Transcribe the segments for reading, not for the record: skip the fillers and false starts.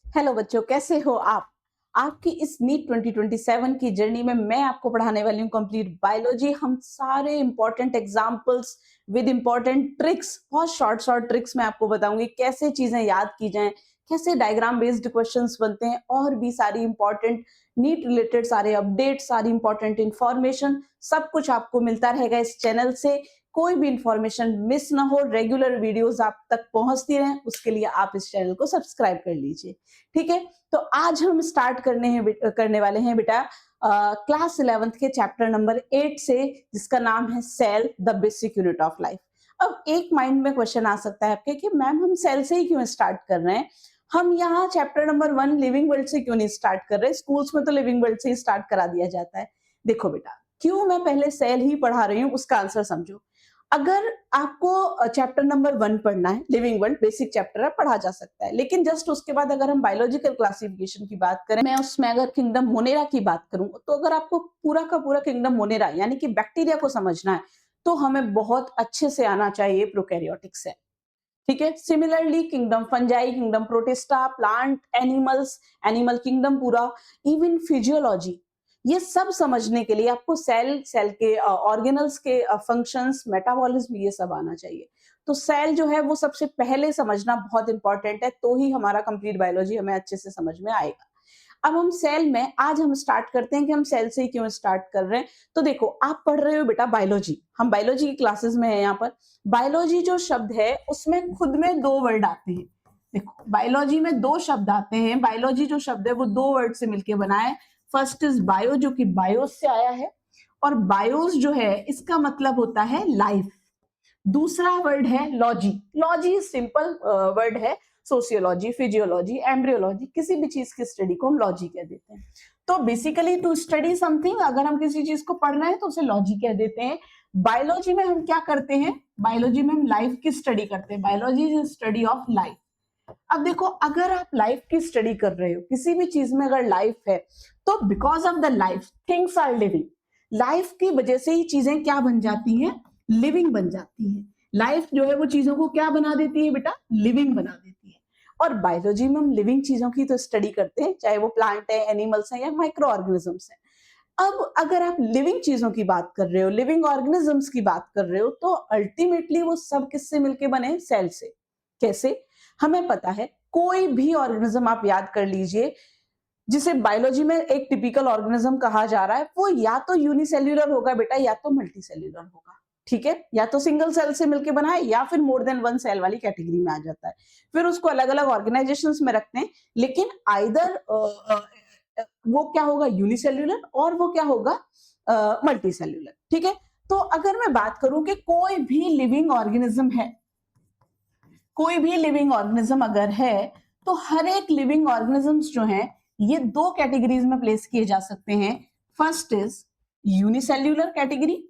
Hello बच्चों, कैसे हो आप? आपकी इस नीट 2027 की जर्नी में मैं आपको पढ़ाने वाली हूँ कंप्लीट बायोलॉजी। हम सारे important examples with important tricks, बहुत शॉर्ट शॉर्ट ट्रिक्स मैं आपको बताऊंगी कैसे चीजें याद की जाएं, कैसे डायग्राम बेस्ड क्वेश्चंस बनते हैं और भी सारी इंपॉर्टेंट नीट रिलेटेड सारे अपडेट, सारी इंपॉर्टेंट इंफॉर्मेशन सब कुछ आपको मिलता रहेगा इस चैनल से। कोई भी इंफॉर्मेशन मिस ना हो, रेगुलर वीडियोस आप तक पहुंचती रहें, उसके लिए आप इस चैनल को सब्सक्राइब कर लीजिए। ठीक है, तो आज हम स्टार्ट करने वाले हैं बेटा क्लास 11th के चैप्टर नंबर 8 से, जिसका नाम है cell the basic unit of life. अब एक माइंड में क्वेश्चन आ सकता है आपके कि मैम हम सेल से ही क्यों स्टार्ट कर रहे हैं, हम यहाँ चैप्टर नंबर 1 लिविंग वर्ल्ड से क्यों नहीं स्टार्ट कर रहे? स्कूल्स में तो लिविंग वर्ल्ड से ही स्टार्ट करा दिया जाता है। देखो बेटा, क्यों मैं पहले सेल ही पढ़ा रही हूँ उसका आंसर समझो। अगर आपको चैप्टर नंबर 1 पढ़ना है, लिविंग वर्ल्ड बेसिक चैप्टर है, पढ़ा जा सकता है, लेकिन जस्ट उसके बाद अगर हम बायोलॉजिकल क्लासिफिकेशन की बात करें, मैं उसमें अगर किंगडम मोनेरा की बात करूं, तो अगर आपको पूरा का पूरा किंगडम मोनेरा यानी कि बैक्टीरिया को समझना है, तो हमें बहुत अच्छे से आना चाहिए प्रोकैरियोटिक सेल। ठीक है, similarly kingdom fungi, kingdom protista, plant animals, animal kingdom पूरा, इवन फिजियोलॉजी, ये सब समझने के लिए आपको सेल, सेल के ऑर्गेनल्स के फंक्शंस, मेटाबॉलिज्म, ये सब आना चाहिए। तो सेल जो है वो सबसे पहले समझना बहुत इंपॉर्टेंट है, तो ही हमारा कंप्लीट बायोलॉजी हमें अच्छे से समझ में आएगा। अब हम सेल में आज हम स्टार्ट करते हैं कि हम सेल से ही क्यों स्टार्ट कर रहे हैं। तो देखो, आप पढ़ रहे हो बेटा बायोलॉजी, हम बायोलॉजी की क्लासेस में है यहाँ पर। बायोलॉजी जो शब्द है उसमें खुद में दो वर्ड आते हैं। देखो, बायोलॉजी में दो शब्द आते हैं। बायोलॉजी जो शब्द है वो दो वर्ड से मिलकर बना है। फर्स्ट इज बायो, जो कि बायोस से आया है, और बायोस जो है इसका मतलब होता है लाइफ। दूसरा वर्ड है लॉजी। लॉजी सिंपल वर्ड है। सोशियोलॉजी, फिजियोलॉजी, एम्ब्रियोलॉजी, किसी भी चीज की स्टडी को हम लॉजी कह देते हैं। तो बेसिकली टू स्टडी समथिंग, अगर हम किसी चीज को पढ़ना है तो उसे लॉजी कह देते हैं। बायोलॉजी में हम क्या करते हैं? बायोलॉजी में हम लाइफ की स्टडी करते हैं। Biology is study of life. अब देखो, अगर आप लाइफ की स्टडी कर रहे हो, किसी भी चीज में अगर लाइफ है, तो because of the life things are living. Life की वजह से ही चीजें क्या बन जाती हैं? लिविंग बन जाती हैं। लाइफ जो है वो चीजों को क्या बना देती है बेटा? लिविंग बना देती है। और बायोलॉजी में हम लिविंग चीजों की तो स्टडी करते हैं, चाहे वो प्लांट है, एनिमल्स है, या माइक्रो ऑर्गेनिजम्स है। अब अगर आप लिविंग चीजों की बात कर रहे हो, लिविंग ऑर्गेनिजम्स की बात कर रहे हो, तो अल्टीमेटली वो सब किससे मिलके बने? सेल से। कैसे? हमें पता है, कोई भी ऑर्गेनिज्म आप याद कर लीजिए जिसे बायोलॉजी में एक टिपिकल ऑर्गेनिज्म कहा जा रहा है, वो या तो यूनिसेल्युलर होगा बेटा, या तो मल्टीसेल्युलर होगा। ठीक है, या तो सिंगल सेल से मिलकर बना है, या फिर मोर देन वन सेल वाली कैटेगरी में आ जाता है। फिर उसको अलग अलग ऑर्गेनाइजेशंस में रखते हैं, लेकिन आइदर वो क्या होगा? यूनिसेल्युलर, और वो क्या होगा? मल्टीसेल्युलर। ठीक है, तो अगर मैं बात करूं कि कोई भी लिविंग ऑर्गेनिज्म है, कोई भी लिविंग ऑर्गेनिज्म अगर है, तो हर एक लिविंग ऑर्गेनिजम्स जो हैं, ये दो कैटेगरीज में प्लेस किए जा सकते हैं। फर्स्ट इज यूनिसेल्युलर कैटेगरी,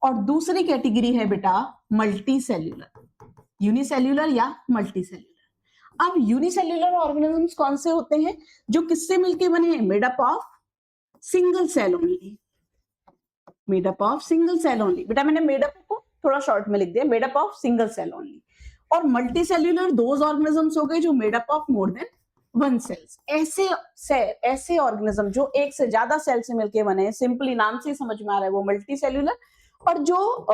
और दूसरी कैटेगरी है बेटा मल्टी सेल्यूलर। यूनिसेल्युलर या मल्टी सेल्युलर। अब यूनिसेल्युलर ऑर्गेनिजम्स कौन से होते हैं? जो किससे मिलके बने हैं? Made up of single cell only. Made up of single cell only. बेटा मैंने मेड अप को थोड़ा शॉर्ट में लिख दिया, made up of single cell only. और मल्टी सेल्यूलर दोज ऑर्गेनिजम्स हो गए जो made up of more than one cells. ऐसे ऑर्गेनिज्म जो एक से ज्यादा सेल से मिलके बने हैं, सिंपली नाम से ही समझ में आ रहा है वो मल्टी सेल्यूलर। और जो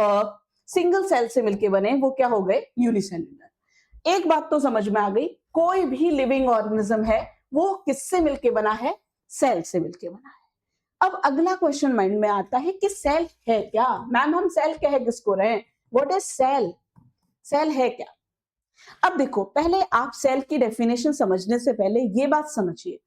सिंगल सेल से मिलके बने वो क्या हो गए? यूनिसेल्यूलर। एक बात तो समझ में आ गई, कोई भी लिविंग ऑर्गेनिज्म है वो किससे मिलके बना है? सेल से मिलके बना है। अब अगला क्वेश्चन माइंड में आता है कि सेल है क्या? मैम हम सेल कह किसको रहे हैं? What is cell? सेल है क्या? अब देखो, पहले आप सेल की डेफिनेशन समझने से पहले ये बात समझिए।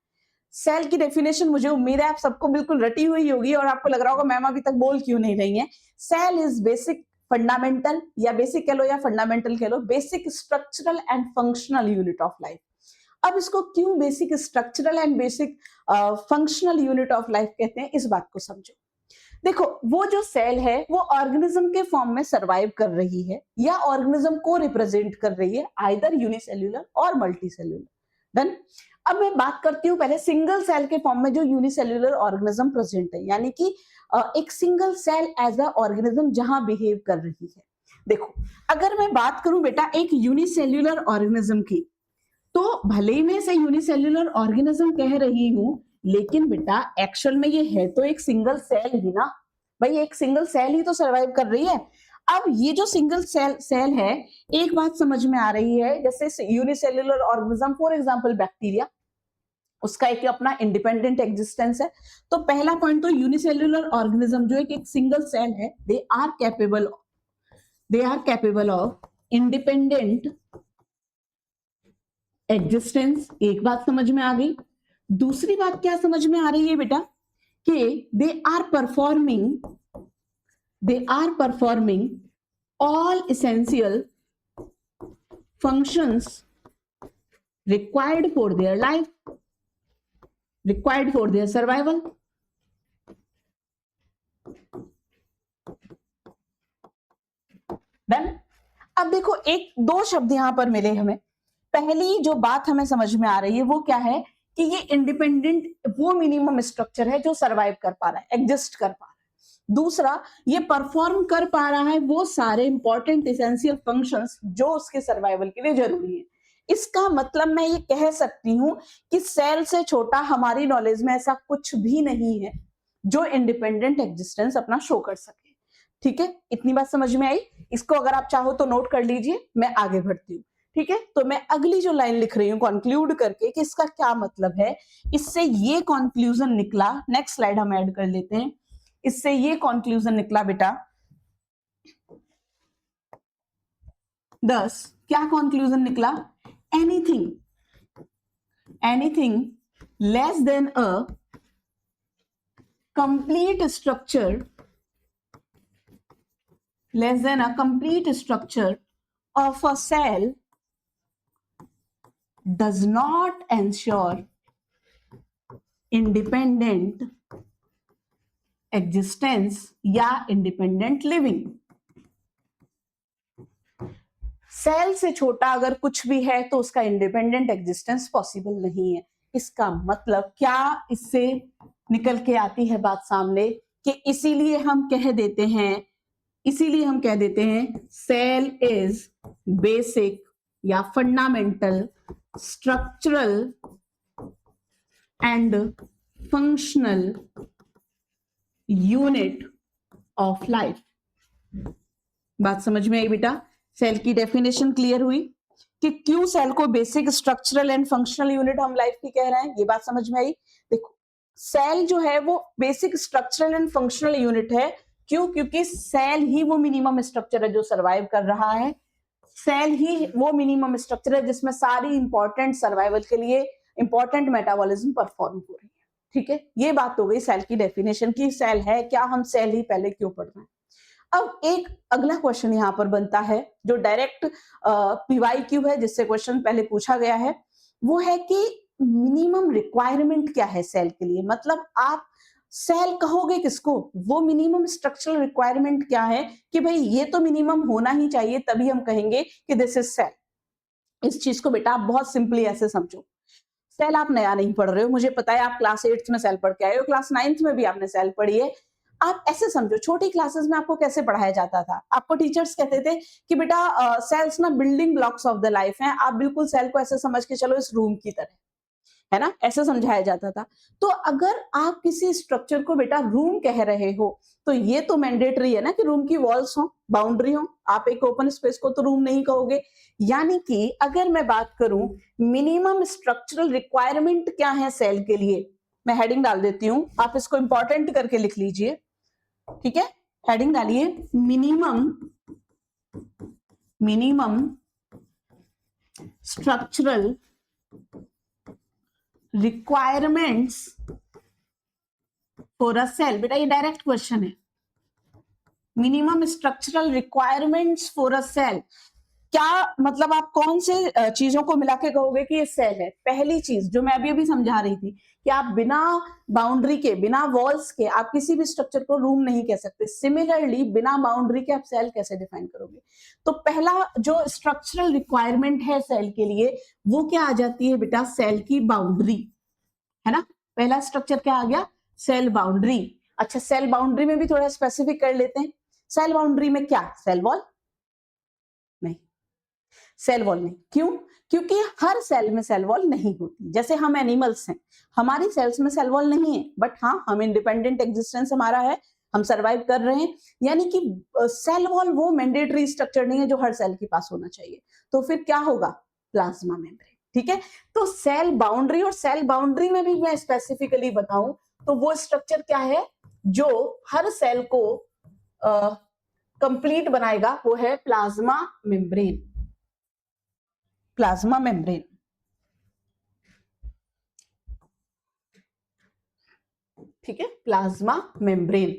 सेल की डेफिनेशन मुझे उम्मीद है आप सबको बिल्कुल रटी हुई होगी, और आपको लग रहा होगा मैम अभी तक बोल क्यों नहीं रही है। सेल इज बेसिक फंडामेंटल, या बेसिक कह लो या फंडामेंटल कह लो, basic structural and functional unit of life. अब इसको क्यों basic structural and basic functional unit of life कहते हैं, इस बात को समझो। देखो, वो जो सेल है वो ऑर्गेनिज्म के फॉर्म में सरवाइव कर रही है, या ऑर्गेनिज्म को रिप्रेजेंट कर रही है, आइदर यूनिसेल्युलर और मल्टीसेल्युलर। डन। अब मैं बात करती हूँ पहले सिंगल सेल के फॉर्म में जो यूनिसेल्युलर ऑर्गेनिज्म प्रेजेंट है, यानी कि एक single cell as a organism जहां बिहेव कर रही है। देखो, अगर मैं बात करूं बेटा एक यूनिसेल्युलर ऑर्गेनिज्म की, तो भले ही मैं इसे यूनिसेल्युलर ऑर्गेनिज्म कह रही हूं, लेकिन बेटा एक्चुअल में ये है तो एक सिंगल सेल ही ना। भाई एक सिंगल सेल ही तो सरवाइव कर रही है। अब ये जो सिंगल सेल है, एक बात समझ में आ रही है, जैसे unicellular organism for example bacteria, उसका एक अपना इंडिपेंडेंट एग्जिस्टेंस है। तो पहला पॉइंट तो यूनिसेल्युलर ऑर्गेनिज्म जो एक सिंगल सेल है, they are capable of independent existence. एक बात समझ में आ गई। दूसरी बात क्या समझ में आ रही है बेटा कि they are performing all essential functions required for their life, required for their survival. Done? अब देखो एक दो शब्द यहां पर मिले हमें। पहली जो बात हमें समझ में आ रही है वो क्या है कि ये इंडिपेंडेंट वो मिनिमम स्ट्रक्चर है जो सरवाइव कर पा रहा है, एग्जिस्ट कर पा रहा है। दूसरा, ये परफॉर्म कर पा रहा है वो सारे इंपॉर्टेंट एसेंशियल फंक्शंस जो उसके सर्वाइवल के लिए जरूरी है। इसका मतलब मैं ये कह सकती हूं कि सेल से छोटा हमारी नॉलेज में ऐसा कुछ भी नहीं है जो इंडिपेंडेंट एग्जिस्टेंस अपना शो कर सके। ठीक है, इतनी बात समझ में आई। इसको अगर आप चाहो तो नोट कर लीजिए, मैं आगे बढ़ती हूँ। ठीक है, तो मैं अगली जो लाइन लिख रही हूँ कंक्लूड करके कि इसका क्या मतलब है, इससे ये कंक्लूजन निकला। नेक्स्ट स्लाइड हम ऐड कर लेते हैं। इससे ये कंक्लूजन निकला बेटा, 10 क्या कंक्लूजन निकला, anything less than a complete structure of a cell does not ensure independent existence या independent living। सेल से छोटा अगर कुछ भी है तो उसका इंडिपेंडेंट एग्जिस्टेंस पॉसिबल नहीं है। इसका मतलब क्या, इससे निकल के आती है बात सामने कि इसीलिए हम कह देते हैं सेल इज बेसिक या fundamental structural and functional unit of life. बात समझ में आई बेटा? सेल की डेफिनेशन क्लियर हुई कि क्यों सेल को basic structural and functional unit हम लाइफ की कह रहे हैं, ये बात समझ में आई। देखो सेल जो है वो basic structural and functional unit है। क्यों? क्योंकि सेल ही वो मिनिमम स्ट्रक्चर है जो सरवाइव कर रहा है। सेल ही वो मिनिमम स्ट्रक्चर है जिसमें सारी इंपॉर्टेंट सर्वाइवल के लिए इंपॉर्टेंट मेटाबॉलिज्म परफॉर्म हो रही है। ठीक है, ये बात हो गई सेल की डेफिनेशन की। सेल है क्या, हम सेल ही पहले क्यों पढ़ रहे हैं। अब एक अगला क्वेश्चन यहां पर बनता है जो डायरेक्ट PYQ है, जिससे क्वेश्चन पहले पूछा गया है, वो है कि मिनिमम रिक्वायरमेंट क्या है सेल के लिए। मतलब आप सेल कहोगे किसको, वो मिनिमम स्ट्रक्चरल रिक्वायरमेंट क्या है कि भाई ये तो मिनिमम होना ही चाहिए, तभी हम कहेंगे कि दिस इज सेल। इस चीज को बेटा आप बहुत सिंपली ऐसे समझो। सेल आप नया नहीं पढ़ रहे हो, मुझे पता है आप क्लास 8th में सेल पढ़ के आए हो, क्लास 9th में भी आपने सेल पढ़ी है। आप ऐसे समझो, छोटी क्लासेस में आपको कैसे पढ़ाया जाता था, आपको टीचर्स कहते थे कि बेटा सेल्स ना building blocks of the life हैं, आप बिल्कुल सेल को ऐसे समझ के चलो इस रूम की तरह, है ना, ऐसे समझाया जाता था। तो अगर आप किसी स्ट्रक्चर को बेटा रूम कह रहे हो तो ये तो मैंडेटरी है ना कि रूम की वॉल्स हो, बाउंड्री हो। आप एक ओपन स्पेस को तो रूम नहीं कहोगे। यानी कि अगर मैं बात करूं मिनिमम स्ट्रक्चरल रिक्वायरमेंट क्या है सेल के लिए, मैं हेडिंग डाल देती हूं, आप इसको इंपॉर्टेंट करके लिख लीजिए। ठीक है, हेडिंग डालिए minimum structural requirements for a cell. बेटा ये डायरेक्ट क्वेश्चन है, minimum structural requirements for a cell. क्या मतलब, आप कौन से चीजों को मिला के कहोगे कि ये सेल है। पहली चीज जो मैं अभी समझा रही थी कि आप बिना बाउंड्री के, बिना वॉल्स के आप किसी भी स्ट्रक्चर को रूम नहीं कह सकते। सिमिलरली बिना बाउंड्री के आप सेल कैसे डिफाइन करोगे। तो पहला जो स्ट्रक्चरल रिक्वायरमेंट है सेल के लिए वो क्या आ जाती है बेटा, सेल की बाउंड्री, है ना। पहला स्ट्रक्चर क्या आ गया, सेल बाउंड्री। अच्छा, सेल बाउंड्री में भी थोड़ा स्पेसिफिक कर लेते हैं। सेल बाउंड्री में क्या, सेल वॉल नहीं, सेल वॉल नहीं। क्यों? क्योंकि हर सेल में सेल वॉल नहीं होती। जैसे हम एनिमल्स हैं, हमारी सेल्स में सेल वॉल नहीं है, बट हाँ, हम इंडिपेंडेंट एग्जिस्टेंस हमारा है, हम सर्वाइव कर रहे हैं। यानी कि सेल वॉल वो मैंडेटरी स्ट्रक्चर नहीं है जो हर सेल के पास होना चाहिए। तो फिर क्या होगा? Plasma membrane. ठीक है, तो सेल बाउंड्री, और सेल बाउंड्री में भी मैं स्पेसिफिकली बताऊं तो वो स्ट्रक्चर क्या है जो हर सेल को कंप्लीट बनाएगा, वो है प्लाज्मा मेम्ब्रेन। प्लाज्मा मेम्ब्रेन, ठीक है, प्लाज्मा मेम्ब्रेन।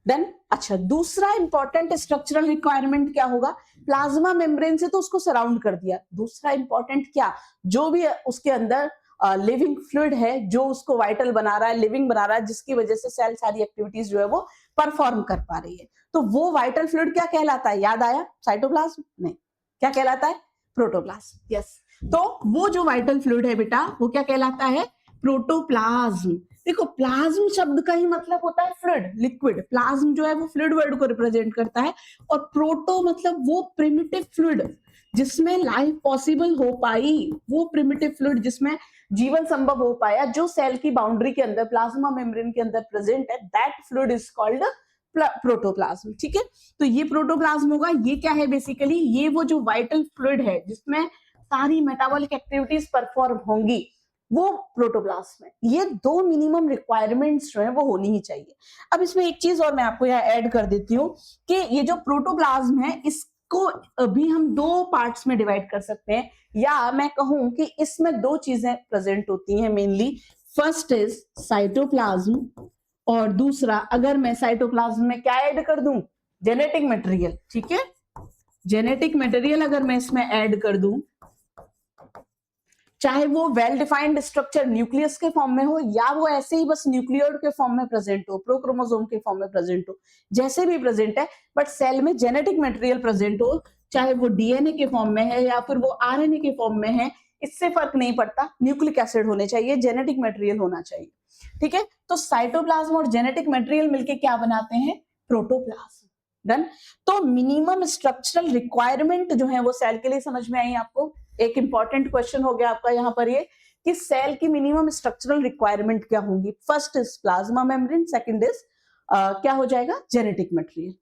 देन अच्छा, दूसरा इंपॉर्टेंट स्ट्रक्चरल रिक्वायरमेंट क्या होगा? प्लाज्मा मेम्ब्रेन से तो उसको सराउंड कर दिया, दूसरा इंपॉर्टेंट क्या, जो भी उसके अंदर लिविंग फ्लूइड है, जो उसको वाइटल बना रहा है, लिविंग बना रहा है, जिसकी वजह से सेल सारी एक्टिविटीज जो है वो परफॉर्म कर पा रही है, तो वो वाइटल फ्लूइड क्या कहलाता है? याद आया? साइटोप्लाज्म नहीं, क्या कहलाता है? प्रोटोप्लाज्म। यस, तो वो जो वाइटल फ्लूइड है बेटा, वो क्या कहलाता है? प्रोटोप्लाज्म। देखो, प्लाज्म शब्द का ही मतलब होता है फ्लूइड, लिक्विड। प्लाज्म जो है वो फ्लूइड वर्ड को रिप्रेजेंट करता है, और प्रोटो मतलब वो प्रिमिटिव फ्लूइड जिसमें लाइफ पॉसिबल हो पाई, वो प्रिमिटिव फ्लूइड जिसमें जीवन संभव हो पाया, जो सेल की बाउंड्री के अंदर, प्लाज्मा मेम्ब्रेन के अंदर प्रेजेंट है, that fluid is called protoplasm. ठीक है, तो ये प्रोटोप्लाज्म होगा। ये क्या है? बेसिकली ये वो जो वाइटल फ्लूइड है जिसमें सारी मेटाबॉलिक एक्टिविटीज परफॉर्म होंगी, वो प्रोटोप्लाज्म है। ये दो मिनिमम रिक्वायरमेंट्स जो है वो होनी ही चाहिए। अब इसमें एक चीज और मैं आपको यहाँ ऐड कर देती हूँ कि ये जो प्रोटोप्लाज्म है, इसको अभी हम दो पार्ट्स में डिवाइड कर सकते हैं, या मैं कहूं कि इसमें दो चीजें प्रेजेंट होती हैं मेनली। फर्स्ट इज साइटोप्लाज्म, और दूसरा, अगर मैं साइटोप्लाज्म में क्या ऐड कर दूं? Genetic material. ठीक है, जेनेटिक मटेरियल अगर मैं इसमें ऐड कर दूं, चाहे वो वेल डिफाइंड स्ट्रक्चर न्यूक्लियस के फॉर्म में हो, या वो ऐसे ही बस न्यूक्लियोइड के फॉर्म में प्रेजेंट हो, प्रोक्रोमोसोम के फॉर्म में प्रेजेंट हो, जैसे भी प्रेजेंट है, बट सेल में जेनेटिक मटेरियल प्रेजेंट हो, चाहे वो डीएनए के फॉर्म में है या फिर वो आरएनए के फॉर्म में है, इससे फर्क नहीं पड़ता, न्यूक्लिक एसिड होने चाहिए, जेनेटिक मटेरियल होना चाहिए। ठीक है, तो साइटोप्लाज्म और जेनेटिक मटेरियल मिलके क्या बनाते हैं? प्रोटोप्लाज्म। डन। तो मिनिमम स्ट्रक्चरल रिक्वायरमेंट जो है वो सेल के लिए समझ में आई आपको? एक इंपॉर्टेंट क्वेश्चन हो गया आपका यहाँ पर ये कि सेल की मिनिमम स्ट्रक्चरल रिक्वायरमेंट क्या होंगी? First is plasma membrane, second is क्या हो जाएगा? Genetic material.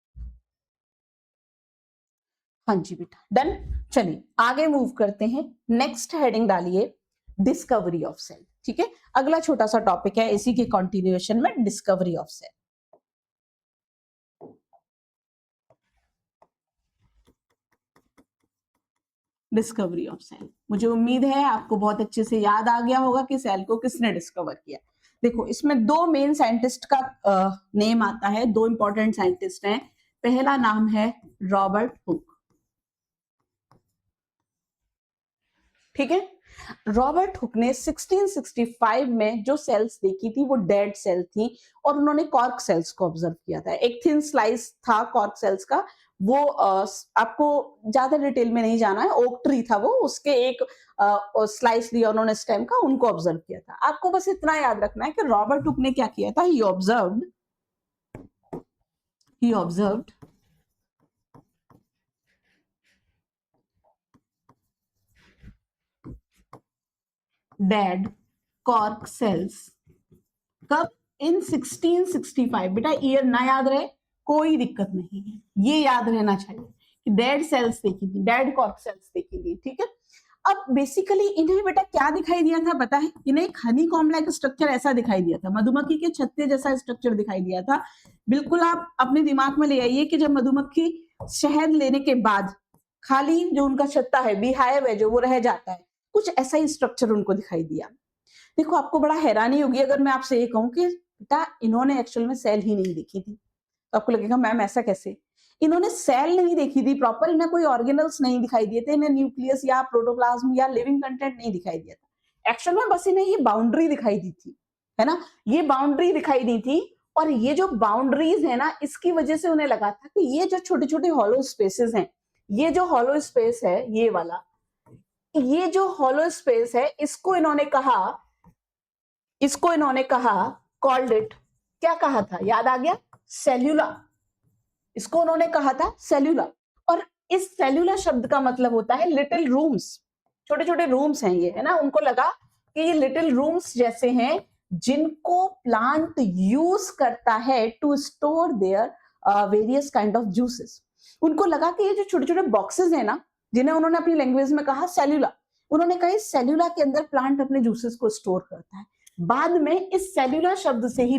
हाँ जी बेटा, डन। चलिए आगे मूव करते हैं। नेक्स्ट हेडिंग डालिए डिस्कवरी ऑफ सेल। ठीक है, अगला छोटा सा टॉपिक है इसी के कंटिन्यूएशन में, discovery of cell. Discovery of cell, मुझे उम्मीद है आपको बहुत अच्छे से याद आ गया होगा कि सेल को किसने डिस्कवर किया। देखो, इसमें दो मेन साइंटिस्ट का नेम आता है, दो इंपॉर्टेंट साइंटिस्ट हैं। पहला नाम है रॉबर्ट हुक। ठीक है, रॉबर्ट हुक ने 1665 में जो सेल्स देखी थी वो डेड सेल थी, और उन्होंने कॉर्क सेल्स को ऑब्जर्व किया था। एक थिन स्लाइस था कॉर्क सेल्स का, वो आपको ज्यादा डिटेल में नहीं जाना है, ओक ट्री था वो, उसके एक स्लाइस लिया उन्होंने स्टेम का, उनको ऑब्जर्व किया था। आपको बस इतना याद रखना है कि रॉबर्ट हुक ने क्या किया था? ही ऑब्जर्व्ड डेड कॉर्क सेल्स। कब? इन 1665। बेटा ईयर ना याद रहे कोई दिक्कत नहीं है, ये याद रहना चाहिए कि डेड सेल्स देखी थी, डेड कॉर्क सेल्स देखी थी। ठीक है, अब बेसिकली इन्हें बेटा क्या दिखाई दिया था पता है? इन्हें एक हनी कॉम्ब लाइक स्ट्रक्चर ऐसा दिखाई दिया था, मधुमक्खी के छत्ते जैसा स्ट्रक्चर दिखाई दिया था। बिल्कुल आप अपने दिमाग में ले आइए कि जब मधुमक्खी शहद लेने के बाद खाली जो उनका छत्ता है, बीहाइव है जो, वो रह जाता है, कुछ ऐसा ही स्ट्रक्चर उनको दिखाई दिया। देखो, आपको बड़ा हैरानी होगी अगर मैं आपसे ये कहूं कि बेटा इन्होंने एक्चुअल में सेल ही नहीं देखी थी, तो आपको लगेगा मैम ऐसा कैसे? इन्होंने सेल नहीं देखी थी प्रॉपर, इन्हें कोई ऑर्गेनल्स नहीं दिखाई दिए थे, इन्हें न्यूक्लियस या प्रोटोप्लाज्म या लिविंग कंटेंट नहीं दिखाई दिया था। एक्चुअल में बस इन्हें ये बाउंड्री दिखाई दी थी, है ना, ये बाउंड्री दिखाई दी थी। और ये जो बाउंड्रीज है ना, इसकी वजह से उन्हें लगा था कि ये जो छोटे छोटे हॉलो स्पेसेस हैं, ये जो हॉलो स्पेस है ये वाला, ये जो हॉलो स्पेस है, इसको इन्होंने कहा कॉल्ड इट, क्या कहा था? याद आ गया? सेल्यूला। इसको उन्होंने कहा था सेल्यूला। और इस सेल्यूला शब्द का मतलब होता है लिटिल रूम्स, छोटे छोटे रूम्स हैं ये, है ना। उनको लगा कि ये लिटिल रूम्स जैसे हैं जिनको प्लांट यूज करता है to store their various kind of juices. उनको लगा कि ये जो छोटे छोटे बॉक्सेस है ना, जिन्हें उन्होंने अपनी लैंग्वेज में कहा सेल्यूला, उन्होंने कहा इस सेल्यूला के अंदर प्लांट अपने जूसेस को स्टोर करता है। बाद में इस सेल्यूला शब्द से ही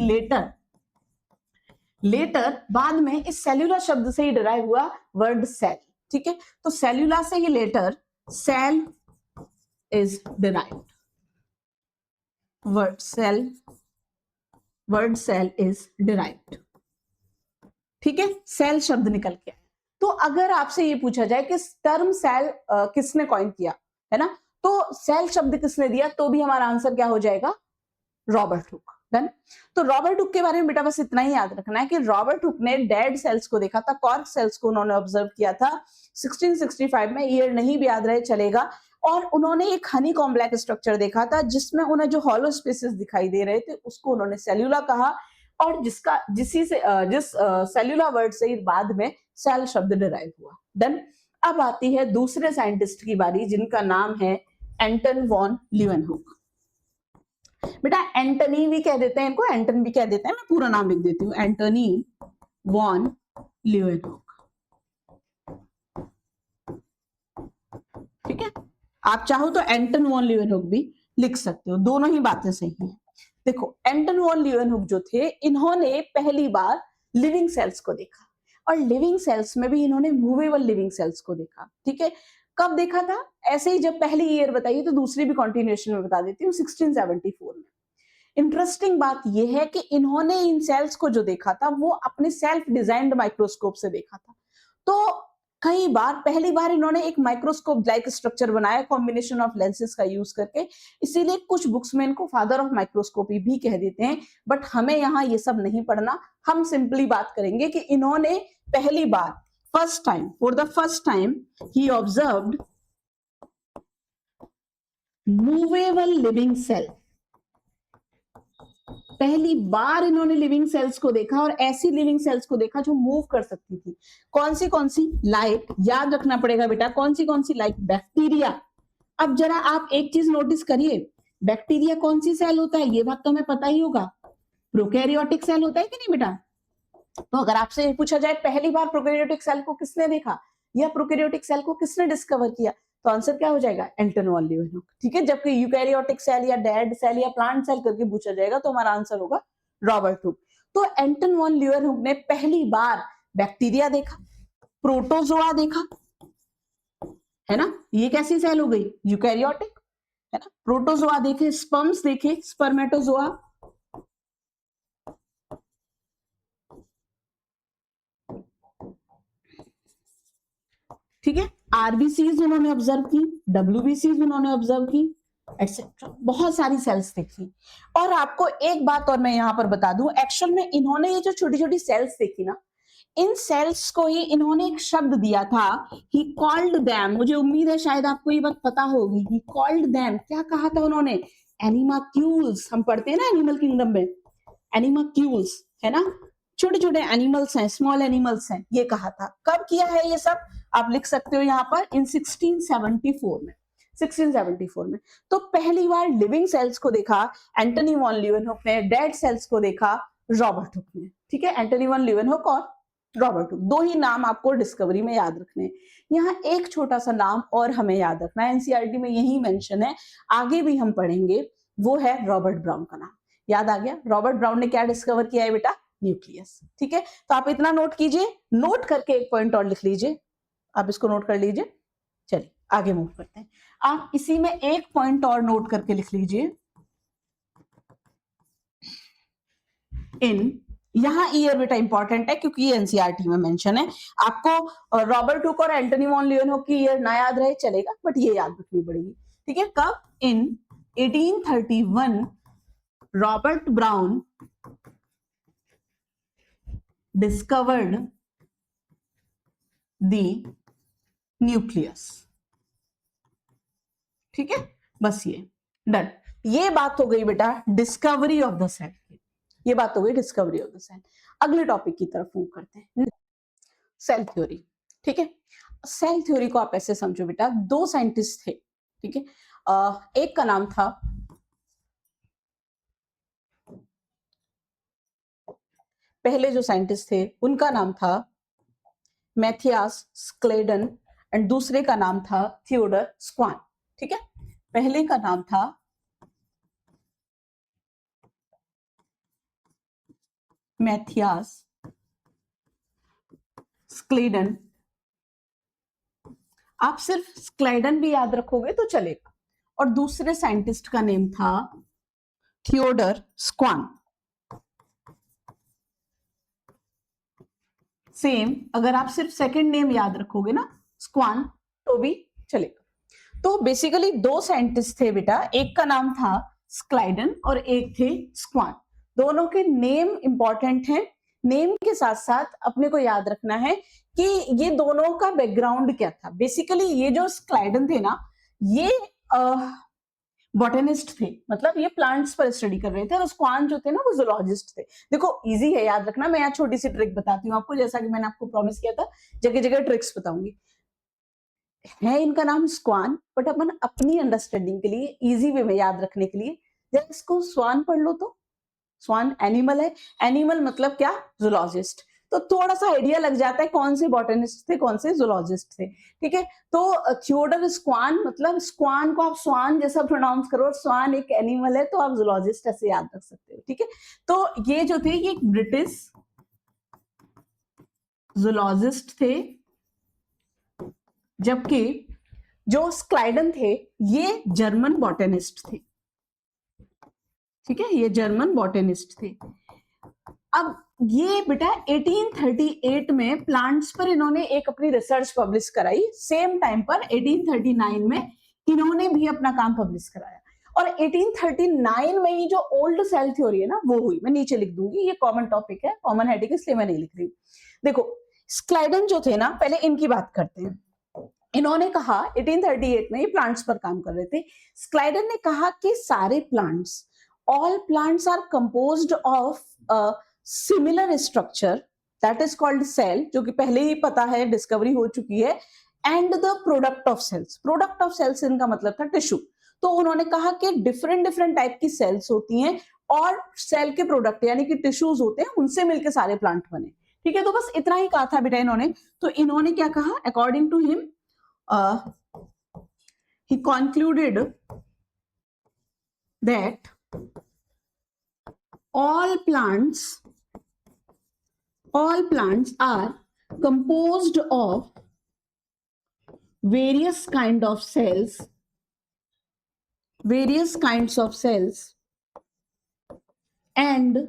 बाद में इस सेल्यूला शब्द से ही डिराइव हुआ वर्ड सेल, ठीक है। तो सेल्यूला से ही letter cell is derived, word cell is derived, ठीक है। सेल शब्द निकल के आया। तो अगर आपसे ये पूछा जाए कि टर्म सेल किसने कॉइन किया, है ना, तो सेल शब्द किसने दिया, तो भी हमारा आंसर क्या हो जाएगा, रॉबर्ट हुक। डन। तो रॉबर्ट हुक के बारे में बेटा बस इतना ही याद रखना है कि रॉबर्ट हुक ने डेड सेल्स को देखा था, कॉर्क सेल्स को उन्होंने ऑब्जर्व किया था 1665 में, ईयर नहीं भी याद रहे चलेगा। और उन्होंने एक हनी कॉम्प्लेक्स स्ट्रक्चर देखा था जिसमें उन्हें जो हॉलो स्पेसेस दिखाई दे रहे थे उसको उन्होंने सेल्यूला कहा, और जिस सेल्यूला वर्ड से ही बाद में सेल शब्द डिराइव हुआ। डन। अब आती है दूसरे साइंटिस्ट की बारी जिनका नाम है एंटन वॉन लीवेनहुक। बेटा एंटनी भी कह देते हैं इनको, एंटन भी कह देते हैं, मैं पूरा नाम लिख देती हूँ, एंटनी वॉन लीवेनहुक, ठीक है। आप चाहो तो एंटन वॉन लीवेनहुक भी लिख सकते हो, दोनों ही बातें सही हैं। देखो एंटन वॉन लीवेनहुक जो थे, इन्होंने पहली बार लिविंग सेल्स को देखा, और लिविंग सेल्स में भी इन्होंने मूवेबल लिविंग सेल्स को देखा, ठीक है। कब देखा था, ऐसे ही जब पहली ईयर बताइए तो दूसरी भी कंटिन्यूएशन में बता देती हूँ, 1674 में। इंटरेस्टिंग बात यह है कि इन्होंने इन सेल्स को जो देखा था वो अपने सेल्फ डिजाइन्ड माइक्रोस्कोप से देखा था। तो कई बार पहली बार इन्होंने एक माइक्रोस्कोप लाइक स्ट्रक्चर बनाया कॉम्बिनेशन ऑफ लेंसेज का यूज करके, इसीलिए कुछ बुक्स में इनको फादर ऑफ माइक्रोस्कोपी भी कह देते हैं। बट हमें यहाँ ये सब नहीं पढ़ना, हम सिंपली बात करेंगे कि इन्होंने पहली बार फॉर द फर्स्ट टाइम ही ऑब्जर्व्ड मूवेबल लिविंग सेल। पहली बार इन्होंने लिविंग सेल्स को देखा, और ऐसी लिविंग सेल्स को देखा जो मूव कर सकती थी। कौन सी लाइक, याद रखना पड़ेगा बेटा, कौन सी लाइक बैक्टीरिया। अब जरा आप एक चीज नोटिस करिए, बैक्टीरिया कौन सी सेल होता है, ये बात तो हमें पता ही होगा, प्रोकैरियोटिक सेल होता है कि नहीं बेटा। तो अगर आपसे पूछा जाए पहली बार प्रोकैरियोटिक सेल को किसने देखा, या प्रोकैरियोटिक सेल को किसने डिस्कवर किया, तो आंसर क्या हो जाएगा, एंटन वॉन लीवेनहुक, ठीक है। जबकि यूकैरियोटिक सेल या डेड सेल या प्लांट सेल करके पूछा जाएगा तो हमारा आंसर होगा रॉबर्ट हुक। तो एंटन वॉन लीवेनहुक ने पहली बार बैक्टीरिया देखा, प्रोटोजोआ देखा, है ना, ये कैसी सेल हो गई, यूकैरियोटिक, है ना। प्रोटोजोआ देखे, स्पर्म्स देखे, स्पर्मेटोजोआ, ठीक है। आरबीसीज उन्होंने ऑब्जर्व की, डब्ल्यूबीसीज उन्होंने ऑब्जर्व की, एक्सेट्रा, बहुत सारी सेल्स देखी। और आपको एक बात और मैं यहां पर बता दूं, एक्चुअल में इन्होंने ये जो छोटी छोटी सेल्स देखी ना, इन सेल्स को ही इन्होंने एक शब्द दिया था, ही कॉल्ड देम। मुझे उम्मीद है शायद आपको ये बात पता होगी, ही कॉल्ड देम, क्या कहा था उन्होंने, एनिमाक्यूल्स। हम पढ़ते हैं ना एनिमल किंगडम में, एनिमाक्यूल्स, है ना, छोटे छोटे एनिमल्स हैं, स्मॉल एनिमल्स हैं, ये कहा था। कब किया है ये सब, आप लिख सकते हो यहाँ पर, इन 1674 में, 1674 में। तो पहली बार लिविंग सेल्स को देखा एंटनी वॉन लीवेनहुक ने, डेड सेल्स को देखा रॉबर्ट हुक ने, ठीक है। एंटनी वॉन लीवेनहुक और रॉबर्ट हुक, दो ही नाम आपको डिस्कवरी में याद रखने हैं। यहाँ एक छोटा सा नाम और हमें याद रखना है, एनसीईआरटी में यही मेंशन है, आगे भी हम पढ़ेंगे, वो है रॉबर्ट ब्राउन का नाम। याद आ गया, रॉबर्ट ब्राउन ने क्या डिस्कवर किया है बेटा, न्यूक्लियस, ठीक है। तो आप इतना नोट कीजिए, नोट करके एक पॉइंट और लिख लीजिए, आप इसको नोट कर लीजिए। चलिए आगे मूव करते हैं। आप इसी में एक पॉइंट और नोट करके लिख लीजिए, इन, यहां ईयर बेटा इंपॉर्टेंट है क्योंकि ये एनसीईआरटी में मेंशन है। आपको रॉबर्ट हुक और एंटनी वॉन लीवेनहुक की ईयर ना याद रहे चलेगा, बट ये याद रखनी पड़ेगी, ठीक है। कब, इन 1831 Robert brown discovered the nucleus, ठीक है। बस ये डन, ये बात हो गई बेटा डिस्कवरी ऑफ द सेल, ये बात हो गई डिस्कवरी ऑफ द सेल। अगले टॉपिक की तरफ मूव करते हैं, सेल थ्योरी, ठीक है। सेल थ्योरी को आप ऐसे समझो बेटा, दो साइंटिस्ट थे, ठीक है। एक का नाम था, पहले जो साइंटिस्ट थे उनका नाम था मैथियास स्क्लेडन एंड दूसरे का नाम था थियोडर स्क्वान, ठीक है। पहले का नाम था मैथियास स्क्लेडन, आप सिर्फ स्क्लेडन भी याद रखोगे तो चलेगा, और दूसरे साइंटिस्ट का नेम था थियोडर स्क्वान। सेम, अगर आप सिर्फ सेकंड नेम याद रखोगे ना स्क्वान तो भी चलेगा। तो बेसिकली दो साइंटिस्ट थे बेटा, एक का नाम था स्क्लाइडन और एक थे स्क्वान। दोनों के नेम इंपॉर्टेंट हैं, नेम के साथ साथ अपने को याद रखना है कि ये दोनों का बैकग्राउंड क्या था। बेसिकली ये जो स्क्लाइडन थे ना, ये बॉटनिस्ट थे, मतलब ये प्लांट्स पर स्टडी कर रहे थे, और स्क्वान जो थे ना वो जूलॉजिस्ट थे। देखो इजी है याद रखना, मैं यहाँ छोटी सी ट्रिक बताती हूँ आपको, जैसा कि मैंने आपको प्रॉमिस किया था जगह जगह ट्रिक्स बताऊंगी। है इनका नाम स्क्वान, बट अपन अपनी अंडरस्टैंडिंग के लिए इजी वे में याद रखने के लिए जब इसको स्वान पढ़ लो, तो स्वान एनिमल है, एनिमल मतलब क्या, जूलॉजिस्ट। तो थोड़ा सा आइडिया लग जाता है कौन से बॉटनिस्ट थे कौन से जूलॉजिस्ट थे, ठीक है। तो थियोडर स्क्वान, मतलब स्क्वान को आप स्वान जैसा प्रोनाउंस करो और स्वान एक एनिमल है तो आप जूलॉजिस्ट ऐसे याद रख सकते हो, ठीक है। तो ये जो थे ये ब्रिटिश जूलॉजिस्ट थे, जबकि जो स्क्लाइडन थे ये जर्मन बॉटनिस्ट थे, ठीक है, ये जर्मन बॉटनिस्ट थे। अब ये बेटा 1838 में प्लांट्स पर इन्होंने एक अपनी रिसर्च पब्लिश कराई, सेम टाइम पर 1839 में इन्होंने भी अपना काम पब्लिश कराया, और 1839 में ही जो ओल्ड सेल थ्योरी है ना वो हुई। मैं नीचे लिख दूंगी, ये कॉमन टॉपिक है, कॉमन हेडिंग, इसलिए मैं नहीं लिख रही। देखो स्क्लाइडन जो थे ना, पहले इनकी बात करते हैं। इन्होंने कहा 1838 में ये प्लांट्स पर काम कर रहे थे, स्क्लाइडन ने कहा कि सारे plants, all plants are composed of similar structure that is called cell, जो कि पहले ही पता है, डिस्कवरी हो चुकी है, and the product of cells. Product of cells इनका मतलब था टिश्यू। तो उन्होंने कहा कि डिफरेंट डिफरेंट टाइप की सेल्स होती हैं और सेल के प्रोडक्ट यानी कि टिश्यूज होते हैं, उनसे मिलकर सारे प्लांट बने, ठीक है। तो बस इतना ही कहा था बेटा इन्होंने। तो इन्होंने क्या कहा, according to him he concluded that all plants are composed of various kinds of cells and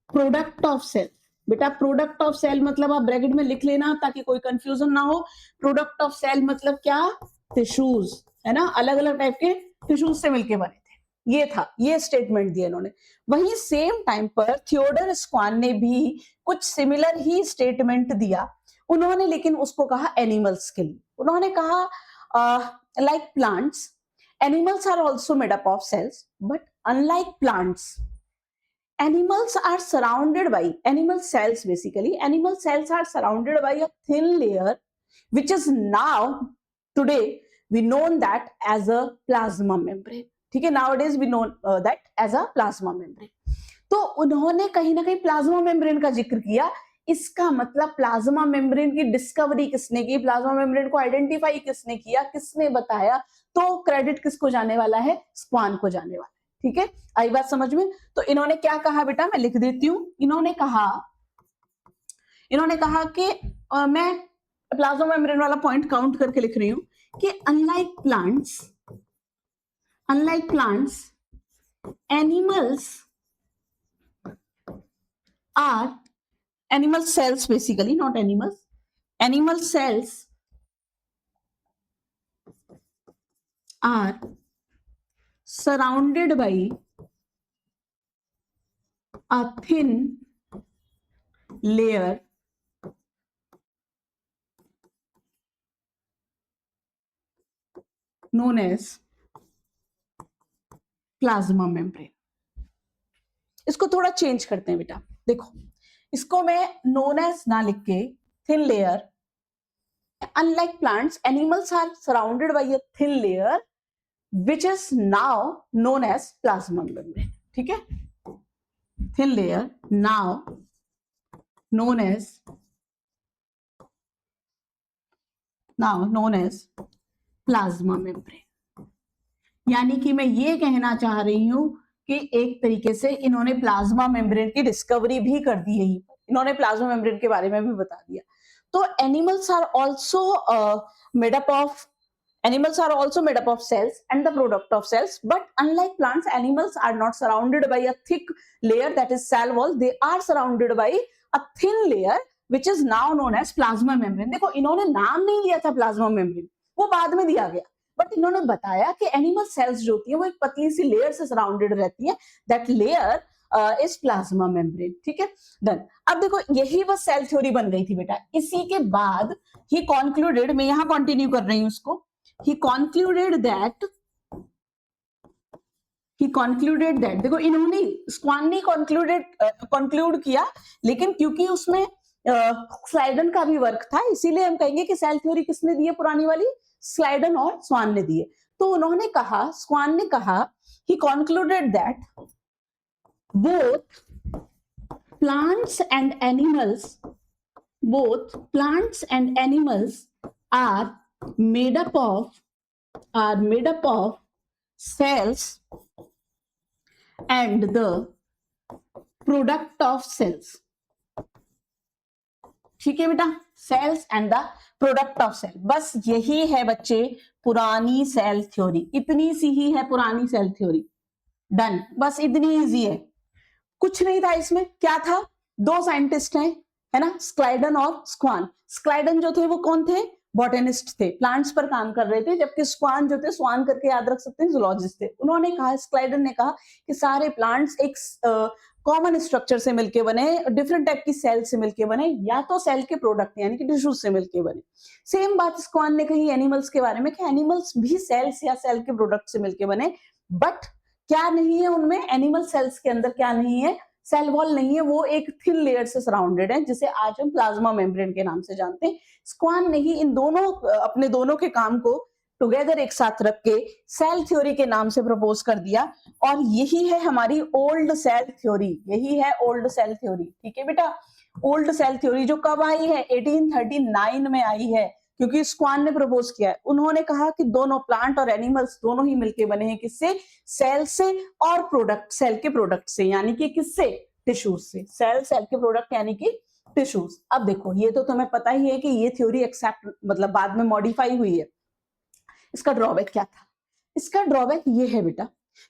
product of cell। बेटा प्रोडक्ट ऑफ सेल मतलब आप ब्रैकेट में लिख लेना ताकि कोई कंफ्यूजन ना हो। प्रोडक्ट ऑफ सेल मतलब क्या, टिश्यूज, है ना, अलग अलग टाइप के टिश्यूज से मिलके बने थे। ये था, ये स्टेटमेंट दिया इन्होंने। वहीं सेम टाइम पर थियोडर स्क्वान ने भी कुछ सिमिलर ही स्टेटमेंट दिया उन्होंने, लेकिन उसको कहा एनिमल्स के लिए। उन्होंने कहा like plants, animals are also made up of cells, but unlike plants, animal cells are surrounded by a thin layer which is now today we known that as a plasma membrane, ठीक है। nowadays we know that as a plasma membrane। तो उन्होंने कहीं ना कहीं plasma membrane का जिक्र किया। इसका मतलब प्लाज्मा मेम्ब्रेन की डिस्कवरी किसने की, प्लाज्मा मेम्ब्रेन को आइडेंटिफाई किसने किया, किसने बताया, तो क्रेडिट किसको जाने वाला है, स्क्वान को जाने वाला है, ठीक है। आई बात समझ में। तो इन्होंने क्या कहा बेटा, मैं लिख देती हूं। इन्होंने कहा कि मैं प्लाज्मा मेम्ब्रेन वाला पॉइंट काउंट करके लिख रही हूं कि unlike plants animal cells, basically not animals, animal cells are surrounded by a thin layer known as plasma membrane. इसको थोड़ा चेंज करते हैं बेटा, देखो इसको मैं नोन एज ना लिख के thin layer Unlike plants, animals are surrounded by a thin layer which is now known as plasma membrane. ठीक है, thin layer now known as plasma membrane. यानी कि मैं ये कहना चाह रही हूं कि एक तरीके से इन्होंने प्लाज्मा मेम्ब्रेन की डिस्कवरी भी कर दी है, इन्होंने प्लाज्मा मेम्ब्रेन के बारे में भी बता दिया। तो animals are also made up of cells and the product of cells, but unlike plants, animals are not surrounded by a thick layer, that is cell wall. They are surrounded by a thin layer which is now known as plasma membrane. देखो इन्होंने नाम नहीं लिया था plasma membrane, वो बाद में दिया गया, बट इन्होंने बताया कि एनिमल सेल्स जो होती है वो एक पतली सी लेयर से सराउंडेड रहती है, that layer is plasma membrane. ठीक है, डन। अब देखो यही वो सेल थ्योरी बन गई थी बेटा। इसी के बाद ही कॉन्क्लूडेड, मैं यहां कंटिन्यू कर रही हूं उसको, he concluded that देखो इन्होंने स्क्वान ने कंक्लूड किया, लेकिन क्योंकि उसमें स्लाइडन का भी वर्क था, इसीलिए हम कहेंगे कि सेल थ्योरी किसने दी है पुरानी वाली, स्लाइडन और स्वान ने दी है। तो उन्होंने कहा, स्क्वान ने कहा, he concluded that both plants and animals are made up of cells and the product of cells। ठीक है बेटा, cells and the product of cell, बस यही है बच्चे पुरानी सेल थ्योरी, इतनी सी ही है पुरानी सेल थ्योरी। डन, बस इतनी इजी है, कुछ नहीं था इसमें। क्या था, दो साइंटिस्ट हैं, है ना, स्क्लाइडन और स्क्वान। स्क्लाइडन जो थे वो कौन थे, बॉटनिस्ट थे, प्लांट्स पर काम कर रहे थे, जबकि स्क्वान जो थे, स्वान करके याद रख सकते हैं, जूलॉजिस्ट थे। उन्होंने कहा, स्क्लाइडन ने कहा कि सारे प्लांट्स एक कॉमन स्ट्रक्चर से मिलके बने, डिफरेंट टाइप की सेल से मिलके बने, या तो सेल के प्रोडक्ट यानी कि टिश्यूज से मिलके बने। सेम बात स्क्वान ने कही एनिमल्स के बारे में कि एनिमल्स भी सेल्स या सेल के प्रोडक्ट से मिलके बने, बट क्या नहीं है उनमें, एनिमल सेल्स के अंदर क्या नहीं है, सेल वॉल नहीं है, वो एक थिन लेयर से सराउंडेड है, जिसे आज हम प्लाज्मा मेम्ब्रेन के नाम से जानते हैं। स्क्वान ने ही इन दोनों, अपने दोनों के काम को टुगेदर एक साथ रख के सेल थ्योरी के नाम से प्रपोज कर दिया, और यही है हमारी ओल्ड सेल थ्योरी, यही है ओल्ड सेल थ्योरी। ठीक है बेटा, ओल्ड सेल थ्योरी जो कब आई है, 1839 में आई है, क्योंकि स्क्वान ने प्रपोज किया है। उन्होंने कहा कि दोनों प्लांट और एनिमल्स दोनों ही मिलके बने हैं, किससे, सेल से और प्रोडक्ट, सेल के प्रोडक्ट से, यानी कि किससे, टिश्यूज से। सेल के प्रोडक्ट यानी कि टिश्यूज। अब देखो ये तो तुम्हें पता ही है कि ये थ्योरी एक्सेप्ट, मतलब बाद में मॉडिफाई हुई है। इसका ड्रॉबैक क्या था, इसका ड्रॉबैक ये है बेटा,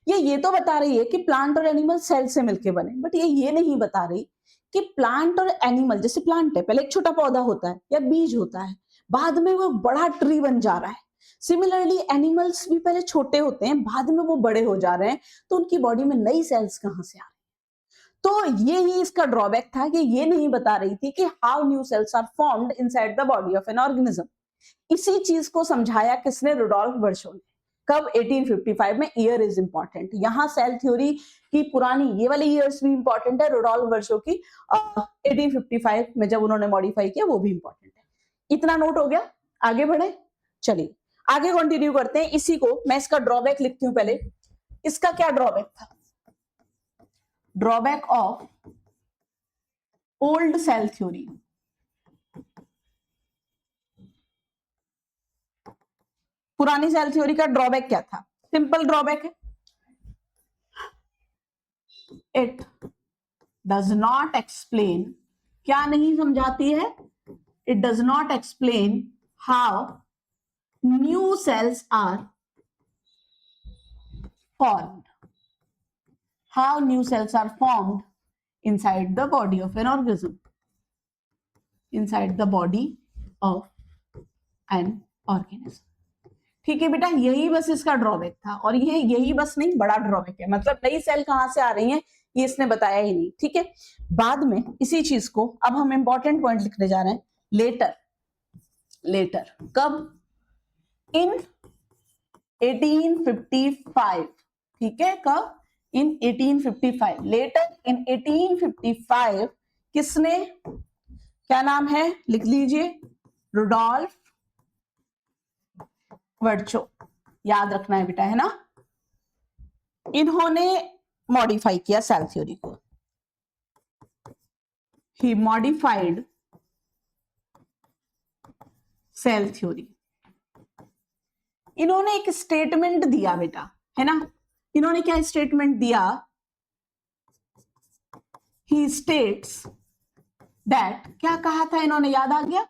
ये तो बता रही है कि प्लांट और एनिमल सेल से मिलके बने, बट ये नहीं बता रही कि प्लांट और एनिमल, जैसे प्लांट है, पहले एक छोटा पौधा होता है या बीज होता है, बाद में वो बड़ा ट्री बन जा रहा है। सिमिलरली एनिमल्स भी पहले छोटे होते हैं, बाद में वो बड़े हो जा रहे हैं, तो उनकी बॉडी में नई सेल्स कहां से आ रही है। तो ये ही इसका ड्रॉबैक था कि ये नहीं बता रही थी कि how new cells are formed inside the body of an organism. इसी चीज को समझाया किसने, रुडोल्फ वर्शो ने। कब, 1855 में। ईयर इज इंपॉर्टेंट, यहां सेल थ्योरी की पुरानी ये वाली ईयर्स भी इंपॉर्टेंट है, रुडोल्फ वर्शो की 1855 में जब उन्होंने मॉडिफाई किया, वो भी इंपॉर्टेंट है। इतना नोट हो गया, आगे बढ़े, चलिए आगे कंटिन्यू करते हैं। इसी को मैं इसका ड्रॉबैक लिखती हूं पहले। इसका क्या ड्रॉबैक था, drawback of old cell theory. पुरानी सेल थ्योरी का ड्रॉबैक क्या था, सिंपल ड्रॉबैक है, इट डज नॉट एक्सप्लेन, क्या नहीं समझाती है, it does not explain how new cells are formed, how new cells are formed inside the body of an organism, inside the body of an organism। ठीक है बेटा, यही बस इसका ड्रॉबैक था, और ये यही बस नहीं, बड़ा ड्रॉबैक है, मतलब नई सेल कहां से आ रही है ये इसने बताया ही नहीं। ठीक है, बाद में इसी चीज को अब हम इंपॉर्टेंट पॉइंट लिखने जा रहे हैं, लेटर कब, इन 1855। ठीक है, कब, इन 1855, लेटर इन 1855। किसने, क्या नाम है, लिख लीजिए, रुडोल्फ वर्चो, याद रखना है बेटा, है ना। इन्होंने मॉडिफाई किया सेल थ्योरी को, ही मॉडिफाइड सेल थ्योरी। इन्होंने एक स्टेटमेंट दिया बेटा, है ना। इन्होंने क्या स्टेटमेंट दिया, ही स्टेट्स दैट, क्या कहा था इन्होंने, याद आ गया,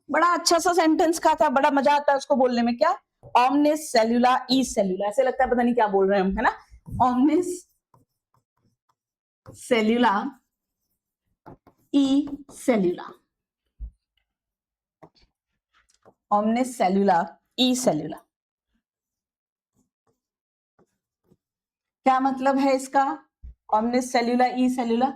बड़ा अच्छा सा सेंटेंस कहा था, बड़ा मजा आता है उसको बोलने में, क्या, ऑमनिस सेल्यूला ई सेल्यूला, ऐसे लगता है पता नहीं क्या बोल रहे हैं हम, है ना। ऑमनिस सेल्यूला ई सेल्यूला, ऑमनिस सेल्यूला ई सेल्यूला, क्या मतलब है इसका, ऑमनिस सेल्यूला ई सेल्यूला,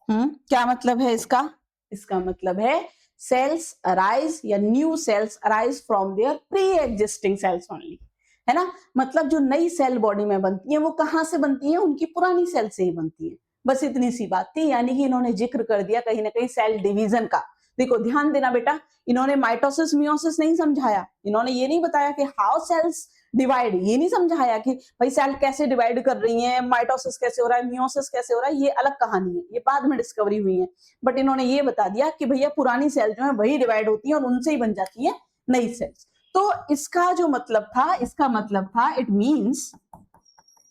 क्या मतलब है इसका, इसका मतलब है सेल्स अराइज या new cells arise from their pre existing cells only, है ना। मतलब जो नई सेल बॉडी में बनती है वो कहां से बनती है, उनकी पुरानी सेल से ही बनती है, बस इतनी सी बात थी। यानी कि इन्होंने जिक्र कर दिया कहीं ना कहीं सेल डिवीजन का। देखो ध्यान देना बेटा, इन्होंने माइटोसिस मियोसिस नहीं समझाया, इन्होंने ये नहीं बताया कि हाउ सेल्स डिवाइड, ये नहीं समझाया कि भाई सेल कैसे डिवाइड कर रही है, माइटोसिस कैसे हो रहा है, मियोसिस कैसे हो रहा है, ये अलग कहानी है, ये बाद में डिस्कवरी हुई है। बट इन्होंने ये बता दिया कि भैया पुरानी सेल जो है वही डिवाइड होती है और उनसे ही बन जाती है नई सेल्स। तो इसका जो मतलब था, इसका मतलब था, इट मींस,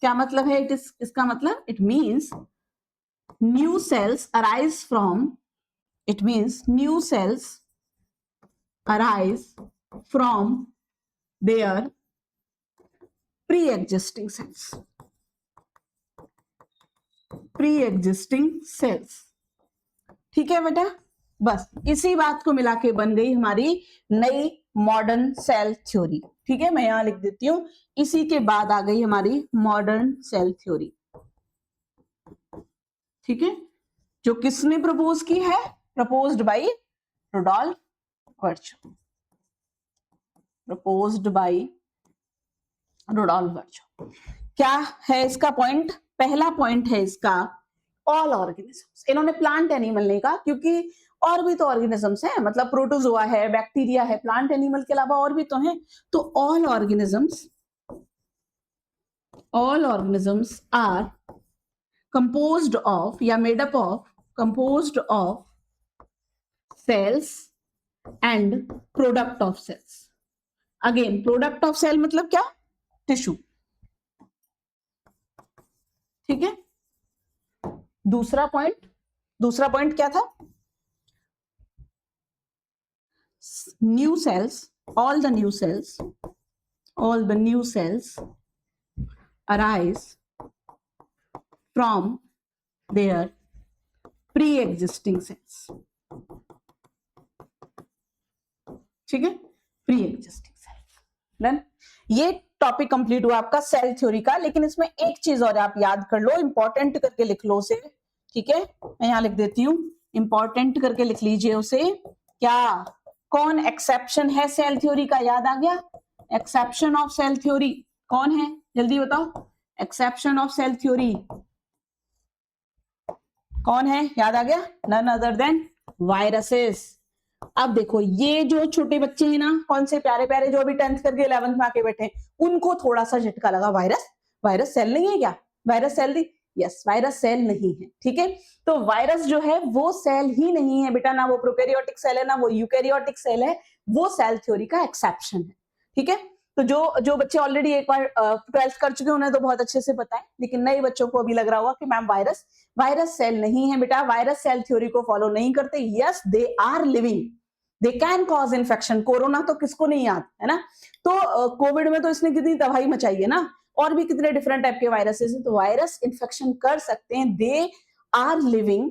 क्या मतलब है, इट इज, इसका मतलब it means new cells arise from, it means new cells arise from their pre-existing cells, pre-existing cells, ठीक है बेटा। बस इसी बात को मिला के बन गई हमारी नई मॉडर्न सेल थ्योरी, ठीक है। मैं यहां लिख देती हूं, इसी के बाद आ गई हमारी मॉडर्न सेल थ्योरी, ठीक है, जो किसने प्रपोज की है, proposed by Rudolf Virchow, proposed by Rudolf Virchow. क्या है इसका पॉइंट, पहला पॉइंट है इसका, ऑल ऑर्गेनिजम्स, इन्होंने प्लांट एनिमल नहीं कहा क्योंकि और भी तो ऑर्गेनिजम्स हैं, मतलब प्रोटोजोआ है, बैक्टीरिया है, प्लांट एनिमल के अलावा और भी तो हैं। तो all organisms are composed of या made up of, composed of cells and product of cells. Again product of cell मतलब क्या, टिश्यू, ठीक है। दूसरा पॉइंट क्या था, new cells, all the new cells arise from their pre-existing cells, ठीक है, pre-existing cells। डन, ये टॉपिक कंप्लीट हुआ आपका सेल थ्योरी का। लेकिन इसमें एक चीज और आप याद कर लो, इंपॉर्टेंट करके लिख लो उसे, ठीक है। मैं यहां लिख देती हूं, इंपॉर्टेंट करके लिख लीजिए उसे। क्या, कौन एक्सेप्शन है सेल थ्योरी का, याद आ गया, एक्सेप्शन ऑफ सेल थ्योरी कौन है, जल्दी बताओ, एक्सेप्शन ऑफ सेल थ्योरी कौन है, याद आ गया, नन अदर देन वायरसेस। अब देखो ये जो छोटे बच्चे हैं ना, कौन से प्यारे प्यारे जो अभी 10th करके 11th में आके बैठे हैं, उनको थोड़ा सा झटका लगा, वायरस सेल नहीं है क्या, वायरस सेल दी, यस वायरस सेल नहीं है, ठीक है। तो वायरस जो है वो सेल ही नहीं है बेटा, ना वो प्रोकैरियोटिक सेल है ना वो यूकैरियोटिक सेल है, वो सेल थ्योरी का एक्सेप्शन है, ठीक है। तो जो बच्चे ऑलरेडी एक बार 12th कर चुके हैं उन्हें तो बहुत अच्छे से पता है, लेकिन नए बच्चों को अभी लग रहा होगा कि मैम वायरस सेल नहीं है बेटा, वायरस सेल थ्योरी को फॉलो नहीं करते। Yes they are living, they can cause infection, corona तो किसको नहीं याद है ना, तो कोविड में तो इसने कितनी तबाही मचाई है ना, और भी कितने डिफरेंट टाइप के वायरसेस हैं, तो वायरस इन्फेक्शन कर सकते हैं, दे आर लिविंग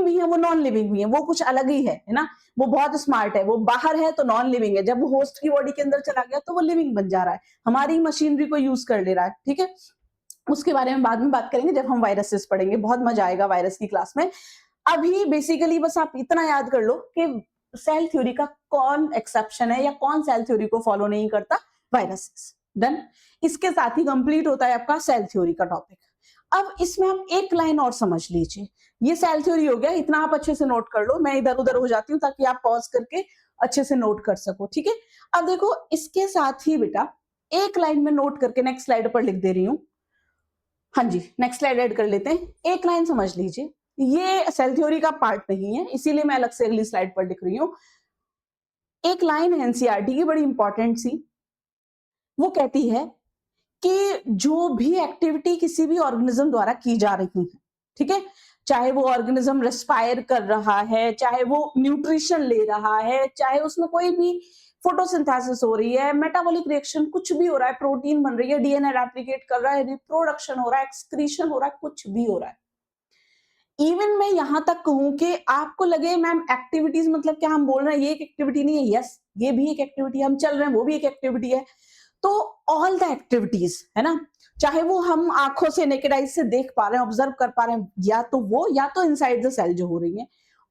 भी है, वो नॉन लिविंग भी है, वो कुछ अलग ही है ना। वो बहुत स्मार्ट है, वो बाहर है तो नॉन लिविंग है, जब वो होस्ट की बॉडी के अंदर चला गया तो वो लिविंग बन जा रहा है, हमारी मशीनरी को यूज कर ले रहा है, ठीक है। उसके बारे में बाद में बात करेंगे जब हम वायरसेस पढ़ेंगे, बहुत मजा आएगा वायरस की क्लास में। अभी बेसिकली बस आप इतना याद कर लो कि सेल थ्योरी का कौन एक्सेप्शन है या कौन सेल थ्योरी को फॉलो नहीं करता, वायरसेस। डन, इसके साथ ही कंप्लीट होता है आपका सेल थ्योरी का टॉपिक। अब इसमें आप एक लाइन और समझ लीजिए, ये सेल थ्योरी हो गया, इतना आप अच्छे से नोट कर लो, मैं इधर उधर हो जाती हूँ ताकि आप पॉज करके अच्छे से नोट कर सको, ठीक है। अब देखो इसके साथ ही बेटा एक लाइन में नोट करके नेक्स्ट स्लाइड पर लिख दे रही हूं। हाँ जी, नेक्स्ट स्लाइड ऐड कर लेते हैं। एक लाइन समझ लीजिए, ये सेल थ्योरी का पार्ट नहीं है, इसीलिए मैं अलग से अगली स्लाइड पर लिख रही हूं। एक लाइन है एनसीईआरटी की बड़ी इंपॉर्टेंट सी, वो कहती है कि जो भी एक्टिविटी किसी भी ऑर्गेनिज्म द्वारा की जा रही है, ठीक है, चाहे वो ऑर्गेनिज्म रेस्पायर कर रहा है, चाहे वो न्यूट्रिशन ले रहा है, चाहे उसमें कोई भी फोटोसिंथेसिस हो रही है, मेटाबॉलिक रिएक्शन कुछ भी हो रहा है, प्रोटीन बन रही है, डीएनए रेप्लिकेट कर रहा है, रिप्रोडक्शन हो रहा है, एक्सक्रीशन हो रहा है, कुछ भी हो रहा है। इवन मैं यहां तक कहूं कि आपको लगे मैम एक्टिविटीज मतलब क्या हम बोल रहे हैं ये एक एक्टिविटी नहीं है, यस ये भी एक एक्टिविटी है, हम चल रहे हैं वो भी एक एक्टिविटी है। तो ऑल द एक्टिविटीज है ना, चाहे वो हम आंखों से नेकेड आइज से देख पा रहे हैं, ऑब्जर्व कर पा रहे हैं, या तो वो या तो इनसाइड द सेल जो हो रही है,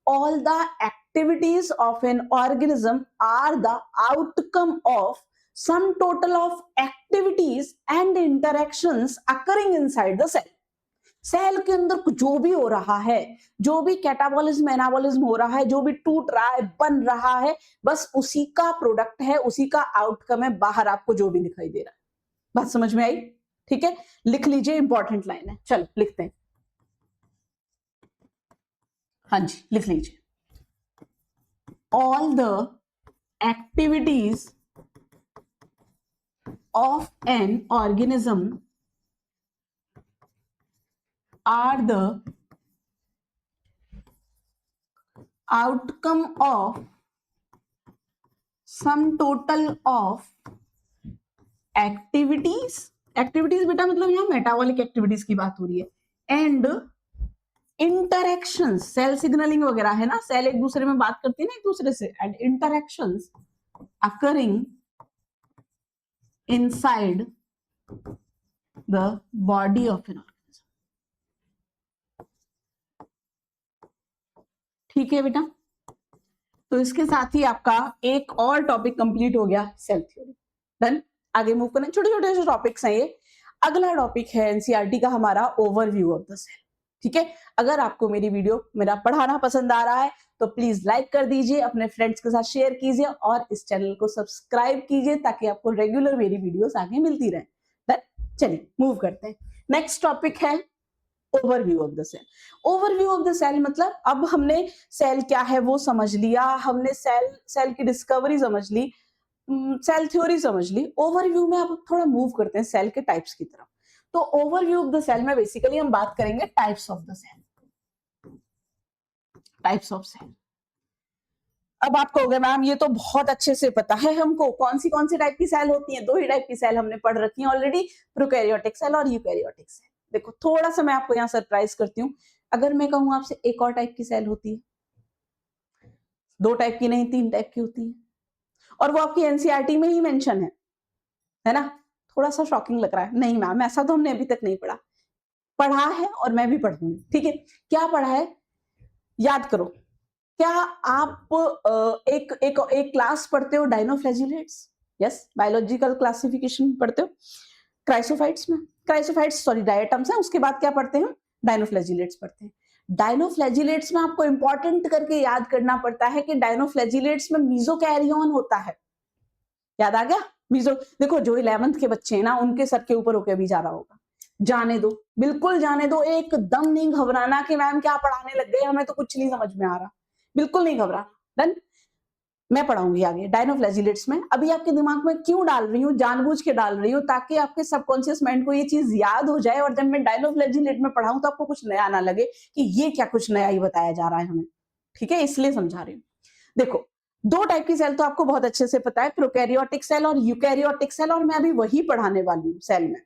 all the activities of an organism are the outcome of sum total of activities and interactions occurring inside the cell. Cell के अंदर जो भी हो रहा है, जो भी कैटाबॉलिज्म एनाबॉलिज्म हो रहा है, जो भी टूट रहा है, बन रहा है, बस उसी का प्रोडक्ट है, उसी का आउटकम है, बाहर आपको जो भी दिखाई दे रहा है। बात समझ में आई? ठीक है, लिख लीजिए, इंपॉर्टेंट लाइन है, चलो लिखते हैं। हाँ जी, लिख लीजिए। All the activities of an organism are the outcome of sum total of activities बेटा मतलब यहाँ मेटाबॉलिक एक्टिविटीज की बात हो रही है, एंड इंटरेक्शंस, सेल सिग्नलिंग वगैरह है ना, सेल एक दूसरे में बात करती है ना एक दूसरे से, and interactions occurring inside the body of an. ठीक है बेटा, तो इसके साथ ही आपका एक और टॉपिक कंप्लीट हो गया, सेल थ्योरी। डन, आगे मूव करें, छोटे छोटे जो टॉपिक्स हैं ये। अगला टॉपिक है एनसीईआरटी का हमारा ओवरव्यू ऑफ द सेल। ठीक है, अगर आपको मेरी वीडियो मेरा पढ़ाना पसंद आ रहा है तो प्लीज लाइक कर दीजिए, अपने फ्रेंड्स के साथ शेयर कीजिए और इस चैनल को सब्सक्राइब कीजिए ताकि आपको रेगुलर मेरी वीडियोस आगे मिलती रहे। चलिए मूव करते हैं, नेक्स्ट टॉपिक है overview of the cell. Overview of the cell मतलब अब हमने सेल क्या है वो समझ लिया, हमने सेल की डिस्कवरी समझ ली, सेल थ्योरी समझ ली। ओवरव्यू में अब थोड़ा मूव करते हैं सेल के टाइप्स की तरफ। तो ओवरव्यू ऑफ द सेल में बेसिकली हम बात करेंगे types of the cell. Types of cell, अब आप कहोगे मैम ये तो बहुत अच्छे से पता है हमको, कौन सी टाइप की सेल होती है? दो ही टाइप की सेल हमने पढ़ रखी है ऑलरेडी, प्रोकैरियोटिक सेल और यूकैरियोटिक सेल। देखो थोड़ा सा मैं आपको यहाँ सरप्राइज करती हूँ, अगर मैं कहूँ आपसे एक और टाइप की सेल होती है, दो टाइप की नहीं 3 टाइप की होती है, और वो आपकी एनसीईआरटी में ही मेंशन है ना? थोड़ा सा शॉकिंग लग रहा है, नहीं मैम ऐसा तो हमने अभी तक नहीं पढ़ा। पढ़ा है और मैं भी पढ़ूंगी, ठीक है। क्या पढ़ा है याद करो। क्या आप एक क्लास पढ़ते हो डायनोफ्लैजिलेट्स? यस, बायोलॉजिकल क्लासिफिकेशन पढ़ते हो क्राइसोफाइट्स में, क्राइसोफाइट्स सॉरी डायटम्स है, उसके बाद क्या पढ़ते हैं? डायनोफ्लैजिलेट्स पढ़ते हैं। डायनोफ्लैजिलेट्स में आपको इंपॉर्टेंट करके याद करना पड़ता है कि डायनोफ्लैजिलेट्स में मीजोकैरियन होता है। याद आ गया? मीजो, देखो जो 11th के बच्चे हैं ना उनके सर के ऊपर होके अभी जा रहा होगा, जाने दो, बिल्कुल जाने दो, एकदम नहीं घबराना कि मैम क्या पढ़ाने लग गए, हमें तो कुछ नहीं समझ में आ रहा, बिल्कुल नहीं घबराना। डन, मैं पढ़ाऊंगी आगे डायनोफ्लैजिलेट्स में। अभी आपके दिमाग में क्यों डाल रही हूँ, जानबूझ के डाल रही हूँ ताकि आपके सबकॉन्शियस माइंड को ये चीज याद हो जाए, और जब मैं डायनोफ्लैजिलेट में पढ़ाऊं तो आपको कुछ नया ना लगे कि ये क्या कुछ नया ही बताया जा रहा है हमें। ठीक है, इसलिए समझा रही हूँ। देखो दो टाइप की सेल तो आपको बहुत अच्छे से पता है, प्रोकैरियोटिक सेल और यूकैरियोटिक सेल, और मैं अभी वही पढ़ाने वाली हूँ सेल में।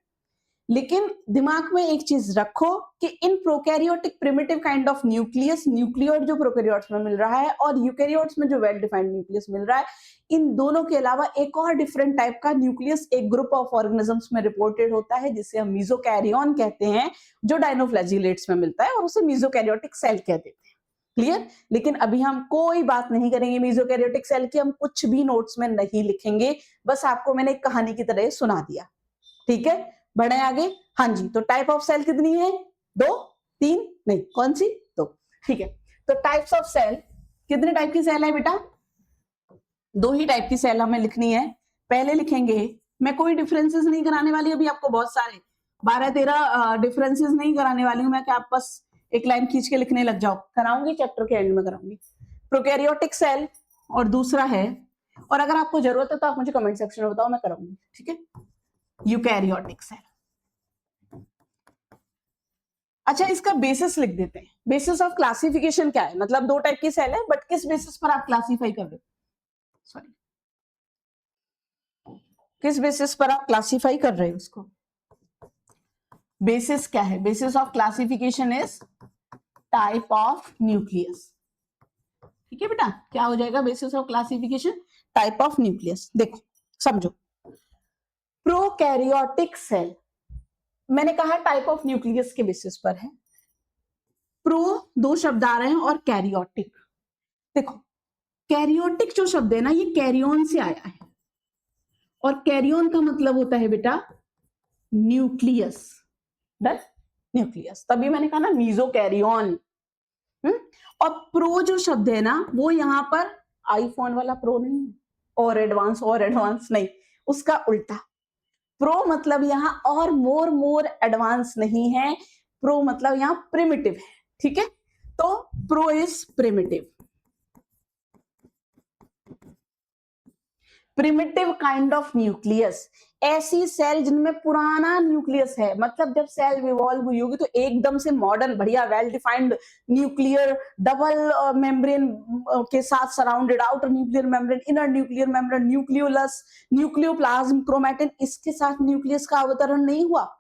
लेकिन दिमाग में एक चीज रखो कि इन prokaryotic primitive kind of nucleus, nucleoid जो प्रोकैरियोट्स में मिल रहा है और यूकैरियोट्स में जो वेल डिफाइंड न्यूक्लियस मिल रहा है, इन दोनों के अलावा एक और डिफरेंट टाइप का न्यूक्लियस एक ग्रुप ऑफ ऑर्गेनिजम्स में रिपोर्टेड होता है जिसे हम मीजोकैरियन कहते हैं, जो डायनोफ्लैजिलेट्स में मिलता है और उसे मीजोकैरियोटिक सेल कहते हैं। क्लियर? लेकिन अभी हम कोई बात नहीं करेंगे मीजोकैरियोटिक सेल की, हम कुछ भी नोट्स में नहीं लिखेंगे, बस आपको मैंने एक कहानी की तरह सुना दिया। ठीक है, बढ़े आगे। हाँ जी, तो टाइप ऑफ सेल कितनी है? 2 3 नहीं, कौन सी? 2। ठीक है, तो टाइप्स ऑफ सेल, कितने टाइप की सेल है बेटा? दो ही टाइप की सेल हमें लिखनी है। पहले लिखेंगे, मैं कोई डिफरेंसेस नहीं कराने वाली अभी आपको, बहुत सारे 12-13 डिफरेंसेस नहीं कराने वाली हूँ मैं कि आप बस एक लाइन खींच के लिखने लग जाओ। कराऊंगी चैप्टर के एंड में कराऊंगी। प्रोकैरियोटिक सेल और दूसरा है, और अगर आपको जरूरत है तो आप मुझे कमेंट सेक्शन में बताओ, मैं कराऊंगी, ठीक है। Eukaryotic cell. अच्छा, इसका बेसिस लिख देते हैं। बेसिस ऑफ क्लासिफिकेशन क्या है, मतलब दो टाइप की सेल है बट किस बेसिस पर आप क्लासिफाई कर रहे हो, सॉरी किस बेसिस पर आप क्लासिफाई कर रहे हो उसको। बेसिस क्या है, basis of classification is type of nucleus. ठीक है बेटा, क्या हो जाएगा basis of classification, type of nucleus. देखो समझो, प्रोकैरियोटिक सेल मैंने कहा टाइप ऑफ न्यूक्लियस के बेसिस पर है। प्रो दो शब्द आ रहे हैं और कैरियोटिक, देखो कैरियोटिक जो शब्द है ना ये कैरियन से आया है, और कैरियन का मतलब होता है बेटा न्यूक्लियस, डन, न्यूक्लियस। तभी मैंने कहा ना मीजोकैरियन। और प्रो जो शब्द है ना वो यहाँ पर आईफोन वाला प्रो नहीं है, और एडवांस नहीं, उसका उल्टा। प्रो मतलब यहाँ और मोर एडवांस नहीं है, प्रो मतलब यहाँ प्रिमिटिव है, ठीक है। तो pro is primitive, primitive kind of nucleus. ऐसी सेल जिनमें पुराना न्यूक्लियस है, मतलब जब सेल इवॉल्व हुई होगी तो एकदम से मॉडर्न बढ़िया well defined nuclear double membrane के साथ surrounded, outer nuclear membrane, inner nuclear membrane, nucleolus, nucleoplasm, chromatin, इसके साथ न्यूक्लियस का अवतरण नहीं हुआ,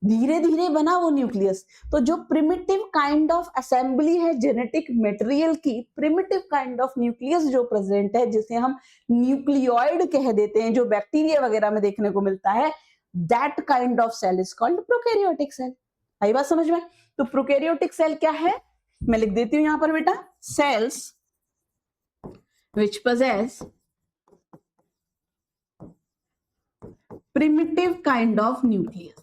धीरे धीरे बना वो न्यूक्लियस। तो जो प्रिमिटिव काइंड ऑफ असेंबली है जेनेटिक मटेरियल की, प्रिमिटिव काइंड ऑफ न्यूक्लियस जो प्रेजेंट है, जिसे हम न्यूक्लियोइड कह देते हैं, जो बैक्टीरिया वगैरह में देखने को मिलता है, that kind of cell is called prokaryotic cell. आई बात समझ में। तो प्रोकैरियोटिक सेल क्या है, मैं लिख देती हूं यहां पर बेटा, cells which possess primitive kind of nucleus,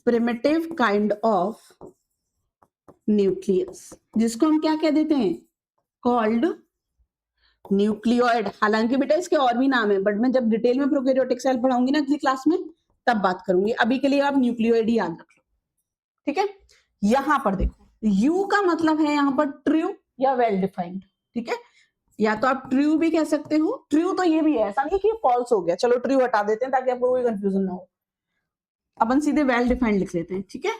primitive kind of nucleus, जिसको हम क्या कह देते हैं, कॉल्ड न्यूक्लियोइड। हालांकि बेटा इसके और भी नाम है, बट मैं जब डिटेल में प्रोकैरियोटिक सेल पढ़ाऊंगी ना अगली क्लास में तब बात करूंगी, अभी के लिए आप न्यूक्लियोइड ही याद रख लो, ठीक है। यहां पर देखो, यू का मतलब है यहां पर ट्रू या वेल डिफाइंड, ठीक है। या तो आप ट्रू भी कह सकते हो, ट्रू तो ये भी है, ऐसा नहीं कि फॉल्स हो गया, चलो ट्रू हटा देते हैं ताकि आपको कोई कंफ्यूजन ना हो, अपन सीधे वेल डिफाइंड लिख लेते हैं, ठीक है,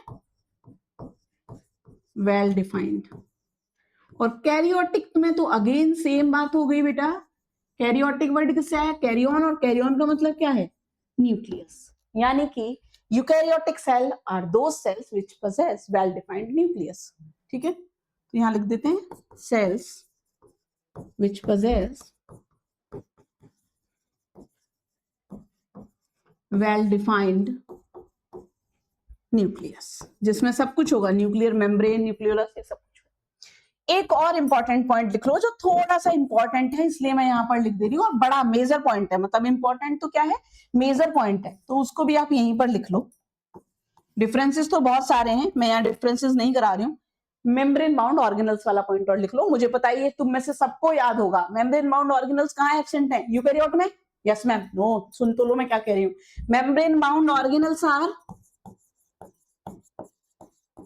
वेल डिफाइंड। और कैरियोटिक में तो अगेन सेम बात हो गई बेटा, कैरियोटिक वर्ड किससे आया, कैरियन, और कैरियन का मतलब क्या है, न्यूक्लियस। यानी कि eukaryotic cell are those cells which possess well defined nucleus, ठीक है। तो यहां लिख देते हैं cells which possess well defined nucleus, जिसमें सब कुछ होगा, न्यूक्लियर मेम्ब्रेन, न्यूक्लियोलस, ये सब कुछ। एक और इंपॉर्टेंट पॉइंट लिख लो जो थोड़ा सा इंपॉर्टेंट है, इसलिए मैं यहां पर लिख दे रही हूँ, और बड़ा मेजर पॉइंट है, मतलब इंपॉर्टेंट तो क्या है, मेजर पॉइंट है, तो उसको भी आप यहीं पर लिख लो। डिफरेंसेस तो बहुत सारे हैं, मैं यहाँ डिफरेंसेस नहीं करा रही हूँ। मेम्ब्रेन बाउंड ऑर्गेनल्स वाला पॉइंट और लिख लो। मुझे पता है तुम में से सबको याद होगा, मेम्ब्रेन बाउंड ऑर्गेनल्स कहाँ एब्सेंट है, यूकैरियोट में। यस मैम, नो सुन तो लो मैं क्या कह रही हूँ। Membrane bound organelles are,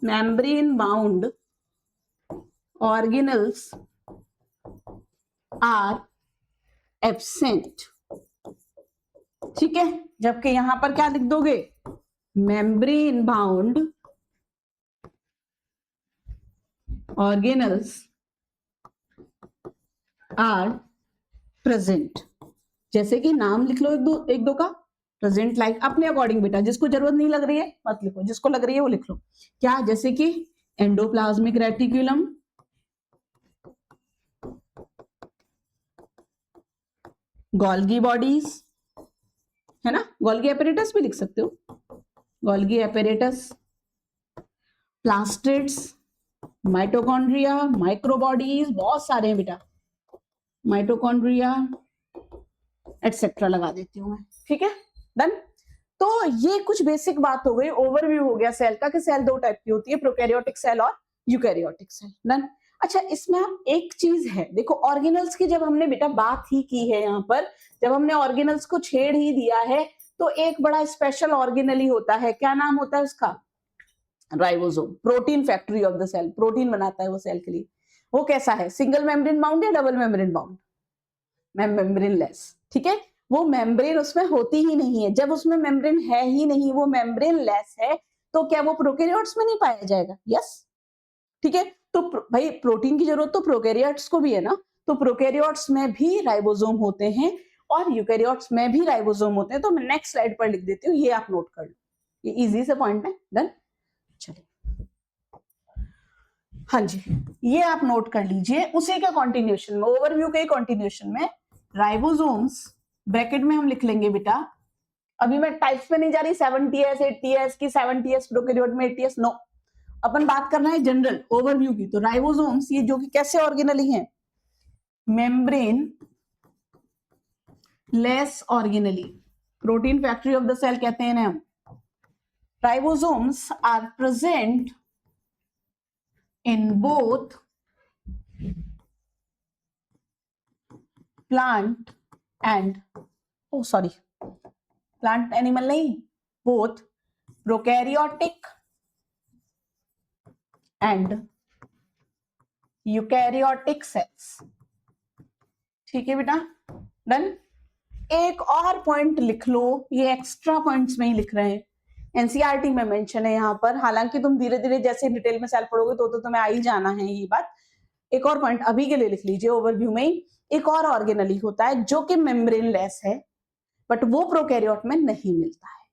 membrane bound organelles are absent, ठीक है। जबकि यहां पर क्या लिख दोगे, membrane bound organelles are present। जैसे कि नाम लिख लो एक दो का, प्रेजेंट लाइक अपने अकॉर्डिंग बेटा, जिसको जरूरत नहीं लग रही है मत लिखो, जिसको लग रही है वो लिख लो। क्या, जैसे कि एंडोप्लाज्मिक रेटिकुलम, गोल्गी बॉडीज, है ना, गोल्गी एपेरेटस भी लिख सकते हो, Golgi apparatus, plastids, mitochondria, microbodies, बहुत सारे हैं बेटा, माइटोकॉन्ड्रिया एटसेट्रा लगा देती हूँ मैं, ठीक है, डन। तो ये कुछ बेसिक बात हो गई, ओवरव्यू हो गया सेल का कि सेल दो टाइप की होती है, प्रोकैरियोटिक सेल और यूकैरियोटिक सेल, डन। अच्छा, इसमें आप एक चीज है, देखो ऑर्गेनल्स की जब हमने बेटा बात ही की है, यहाँ पर जब हमने ऑर्गेनल्स को छेड़ ही दिया है, तो एक बड़ा स्पेशल ऑर्गेनल ही होता है, क्या नाम होता है उसका? Ribosome, protein factory of the cell, protein बनाता है वो सेल के लिए। वो कैसा है, सिंगल मेम्ब्रेन बाउंड या double membrane bound? Membrane less, ठीक है। वो मेम्ब्रेन उसमें होती ही नहीं है, जब उसमें मेम्ब्रेन है ही नहीं, वो मेम्ब्रेन लेस है, तो क्या वो प्रोकैरियोट्स में नहीं पाया जाएगा? यस, ठीक है। तो भाई प्रोटीन की जरूरत तो प्रोकैरियोट्स को भी है ना, तो प्रोकैरियोट्स में भी राइबोसोम होते हैं और यूकैरियोट्स में भी राइबोसोम होते हैं। तो मैं नेक्स्ट स्लाइड पर लिख देती हूँ, ये आप नोट कर लो, ये इजी से पॉइंट है। डन, चलिए, हाँ जी, ये आप नोट कर लीजिए। उसी का कंटिन्यूएशन में, ओवरव्यू के कंटिन्यूएशन में, राइबोसोम्स ब्रैकेट में हम लिख लेंगे बेटा, अभी मैं टाइप्स पे नहीं जा रही, 70s 80s की, 70s प्रोकैरियोट में 80s, नो, अपन बात करना है जनरल ओवरव्यू की। तो राइबोसोम्स ये जो कि कैसे ऑर्गेनली हैं, membrane less organelle, protein factory of the cell कहते हैं हम। Ribosomes are present in both plant and, oh sorry, plant animal नहीं, both prokaryotic and eukaryotic cells. ठीक है बेटा, डन। एक और पॉइंट लिख लो, ये एक्स्ट्रा पॉइंट्स में ही लिख रहे हैं, एनसीईआरटी में मेंशन है यहाँ पर, हालांकि तुम धीरे धीरे जैसे डिटेल में सेल पढ़ोगे तो तुम्हें आ ही जाना है ये बात। एक और पॉइंट अभी के लिए लिख लीजिए, ओवरव्यू में ही एक और ऑर्गेनली होता है जो कि मेम्ब्रेन लेस है, बट वो प्रोकैरियोट में नहीं मिलता है,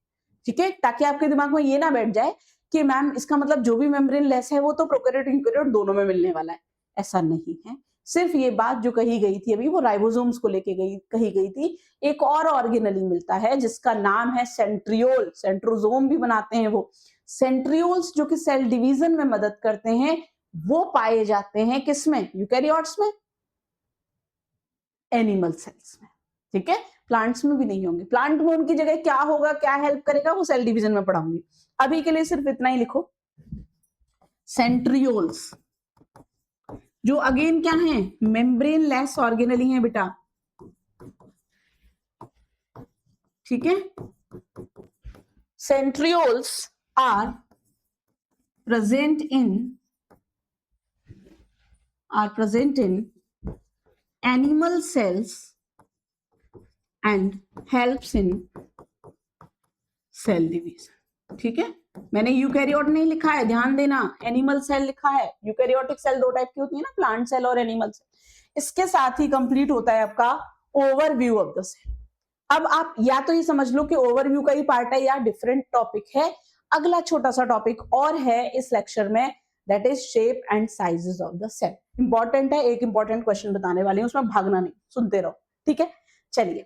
ठीक है, ताकि आपके दिमाग में ये ना बैठ जाए कि मैम इसका मतलब जो भी मेम्ब्रेन लेस है वो तो प्रोकैरियोट यूकैरियोट दोनों में मिलने वाला है। ऐसा नहीं है, सिर्फ ये बात जो कही गई थी अभी वो राइबोसोम्स को लेके कही गई थी। एक और ऑर्गेनली मिलता है जिसका नाम है सेंट्रियोल, सेंट्रोजोम भी बनाते हैं वो। सेंट्रियोल्स जो कि सेल डिवीजन में मदद करते हैं, वो पाए जाते हैं किसमें? यूकैरियोट्स में, एनिमल सेल्स में, ठीक है। प्लांट्स में भी नहीं होंगे, प्लांट में उनकी जगह क्या होगा, क्या हेल्प करेगा, वो सेल डिवीजन में पढ़ाऊंगी। अभी के लिए सिर्फ इतना ही लिखो, सेंट्रियोल्स जो अगेन क्या है, मेम्ब्रेन लेस ऑर्गेनली है बेटा, ठीक है। Centrioles are present in animal cells and helps in cell division, ठीक है। मैंने यूकैरियोट नहीं लिखा है, ध्यान देना, एनिमल सेल लिखा है। यूकैरियोटिक सेल दो टाइप की होती है ना, प्लांट सेल और एनिमल सेल। इसके साथ ही कंप्लीट होता है आपका ओवरव्यू ऑफ द सेल। अब आप या तो ये समझ लो कि ओवरव्यू का ही पार्ट है या डिफरेंट टॉपिक है। अगला छोटा सा टॉपिक और है इस लेक्चर में, that is shape and sizes of the cell. Important है, एक इंपॉर्टेंट क्वेश्चन बताने वाले हैं, उसमें भागना नहीं, सुनते रहो, ठीक है। चलिए,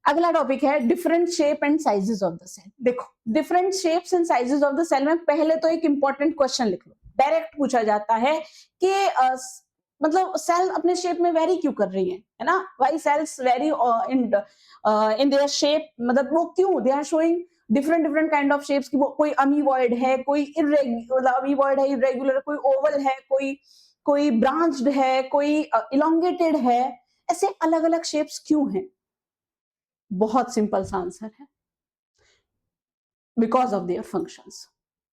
अगला टॉपिक है different shape and sizes of the cell. देखो, different shapes and sizes of the cell में पहले तो एक इंपॉर्टेंट क्वेश्चन लिख लो। डायरेक्ट पूछा जाता है कि मतलब सेल अपने शेप में वेरी क्यों कर रही है ना, why cells vary in their shape, मतलब वो क्यों, they are showing different different kind of shapes की। वो कोई अमीबॉइड है, कोई इरेगुलर अमीबॉइड है, इरेगुलर, कोई ओवल है, कोई ब्रांच्ड है, कोई इलोंगेटेड है, ऐसे अलग अलग शेप्स क्यों हैं? बहुत सिंपल सा आंसर है, बिकॉज ऑफ देयर फंक्शंस।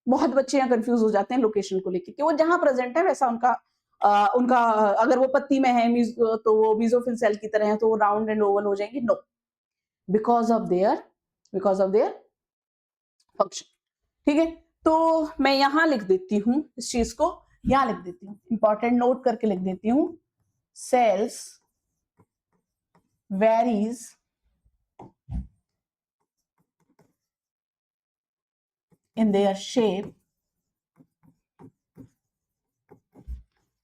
बहुत बच्चे यहाँ कंफ्यूज हो जाते हैं लोकेशन को लेकर कि वो जहां प्रेजेंट है वैसा उनका अगर वो पत्ती में है तो वो मीजोफिल सेल की तरह है तो वो राउंड एंड ओवल हो जाएंगे, no, because of their function, ठीक है। तो मैं यहां लिख देती हूँ इस चीज को, यहां लिख देती हूँ, इंपॉर्टेंट नोट करके लिख देती हूँ, cells varies in their shape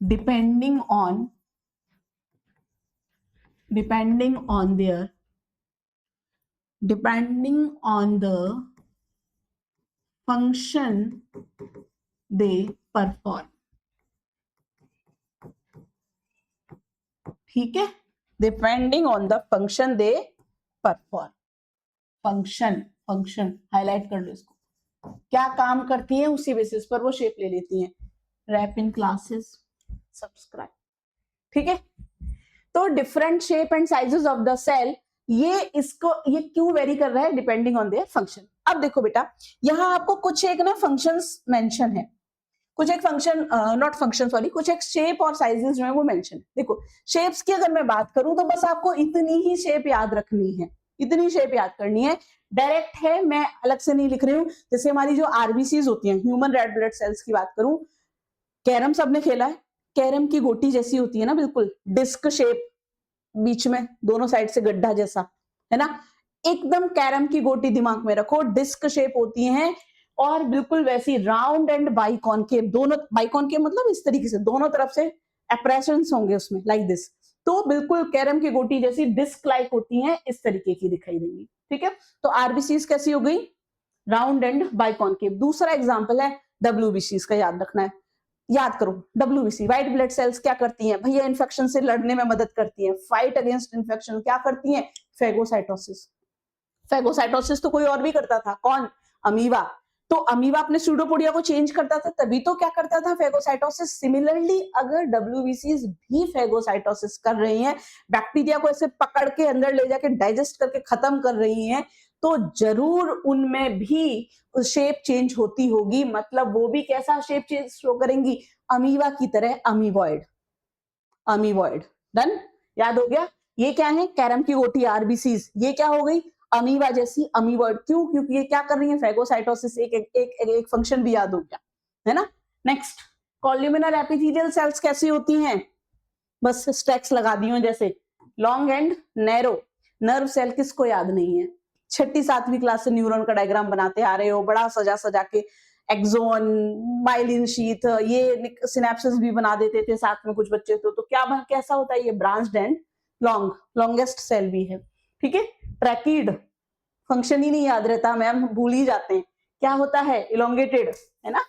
depending on the function they perform, ठीक है, depending on the function they perform. Function highlight कर लो इसको, क्या काम करती है उसी बेसिस पर वो शेप ले लेती हैं। Rap in classes, subscribe. ठीक है, तो different shape and sizes of the cell, ये क्यों वेरी कर रहा है, डिपेंडिंग ऑन देयर फंक्शन। अब देखो बेटा, यहाँ आपको कुछ एक ना फंक्शंस मेंशन है, कुछ एक फंक्शन, नॉट फंक्शन सॉरी, कुछ एक शेप और साइजेस जो है वो मेंशन है। देखो शेप्स की अगर मैं बात करूं तो बस आपको इतनी ही शेप याद रखनी है, इतनी शेप याद करनी है, डायरेक्ट है, मैं अलग से नहीं लिख रही हूँ। जैसे हमारी जो आरबीसीज होती हैं, ह्यूमन रेड ब्लड सेल्स की बात करूं, कैरम सबने खेला है, कैरम की गोटी जैसी होती है ना, बिल्कुल डिस्क शेप, बीच में दोनों साइड से गड्ढा जैसा, है ना, एकदम कैरम की गोटी दिमाग में रखो, डिस्क शेप होती है, और बिल्कुल वैसी राउंड एंड बाइकॉनकेव, दोनों बाइकॉनकेव मतलब इस तरीके से दोनों तरफ से एप्रेशंस होंगे उसमें, लाइक दिस। तो बिल्कुल कैरम की गोटी जैसी डिस्क लाइक होती हैं, इस तरीके की दिखाई देंगी। ठीक है, तो आरबीसीज कैसी हो गई, राउंड एंड बाइकॉनकेव। दूसरा एग्जांपल है डब्ल्यूबीसीज का, याद रखना है, याद करो, डब्ल्यूबीसी व्हाइट ब्लड सेल्स क्या करती हैं भैया, इन्फेक्शन से लड़ने में मदद करती हैं, फाइट अगेंस्ट इन्फेक्शन क्या करती हैं, फेगोसाइटोसिस। फेगोसाइटोसिस तो कोई और भी करता था, कौन, अमीबा। तो अमीबा अपने सूडोपोडिया को चेंज करता था, तभी तो क्या करता था, फेगोसाइटोसिस। सिमिलरली अगर डब्ल्यूबीसीज भी फेगोसाइटोसिस कर रही हैं, बैक्टीरिया को ऐसे पकड़ के अंदर ले जाके डाइजेस्ट करके खत्म कर रही हैं, तो जरूर उनमें भी शेप चेंज होती होगी, मतलब वो भी कैसा शेप चेंज शो करेंगी, अमीबा की तरह, अमीबॉइड, अमीबॉइड। डन, याद हो गया। ये क्या है, कैरम की गोटी आरबीसीज, ये क्या हो गई, अमीबा जैसी अमीबॉइड। क्यों, क्योंकि ये क्या कर रही है, फेगोसाइटोसिस। एक फंक्शन भी याद हो गया, है ना। नेक्स्ट, कॉल्यूमिनर एपिथेलियल सेल्स कैसी होती हैं, बस स्टैक्स लगा दी हो जैसे, long and narrow. Nerve cell किसको याद नहीं है, छठी सातवीं क्लास से न्यूरॉन का डायग्राम बनाते आ रहे हो, बड़ा सजा सजा के, एक्सोन, माइलिन शीथ, ये सिनेप्सिस भी बना देते थे साथ में कुछ बच्चे, तो क्या कैसा होता है, ये branched and long, longest cell भी है। ठीक है, ट्रैकीड, फंक्शन ही नहीं याद रहता मैम, भूल ही जाते हैं, क्या होता है, इलोंगेटेड, है ना,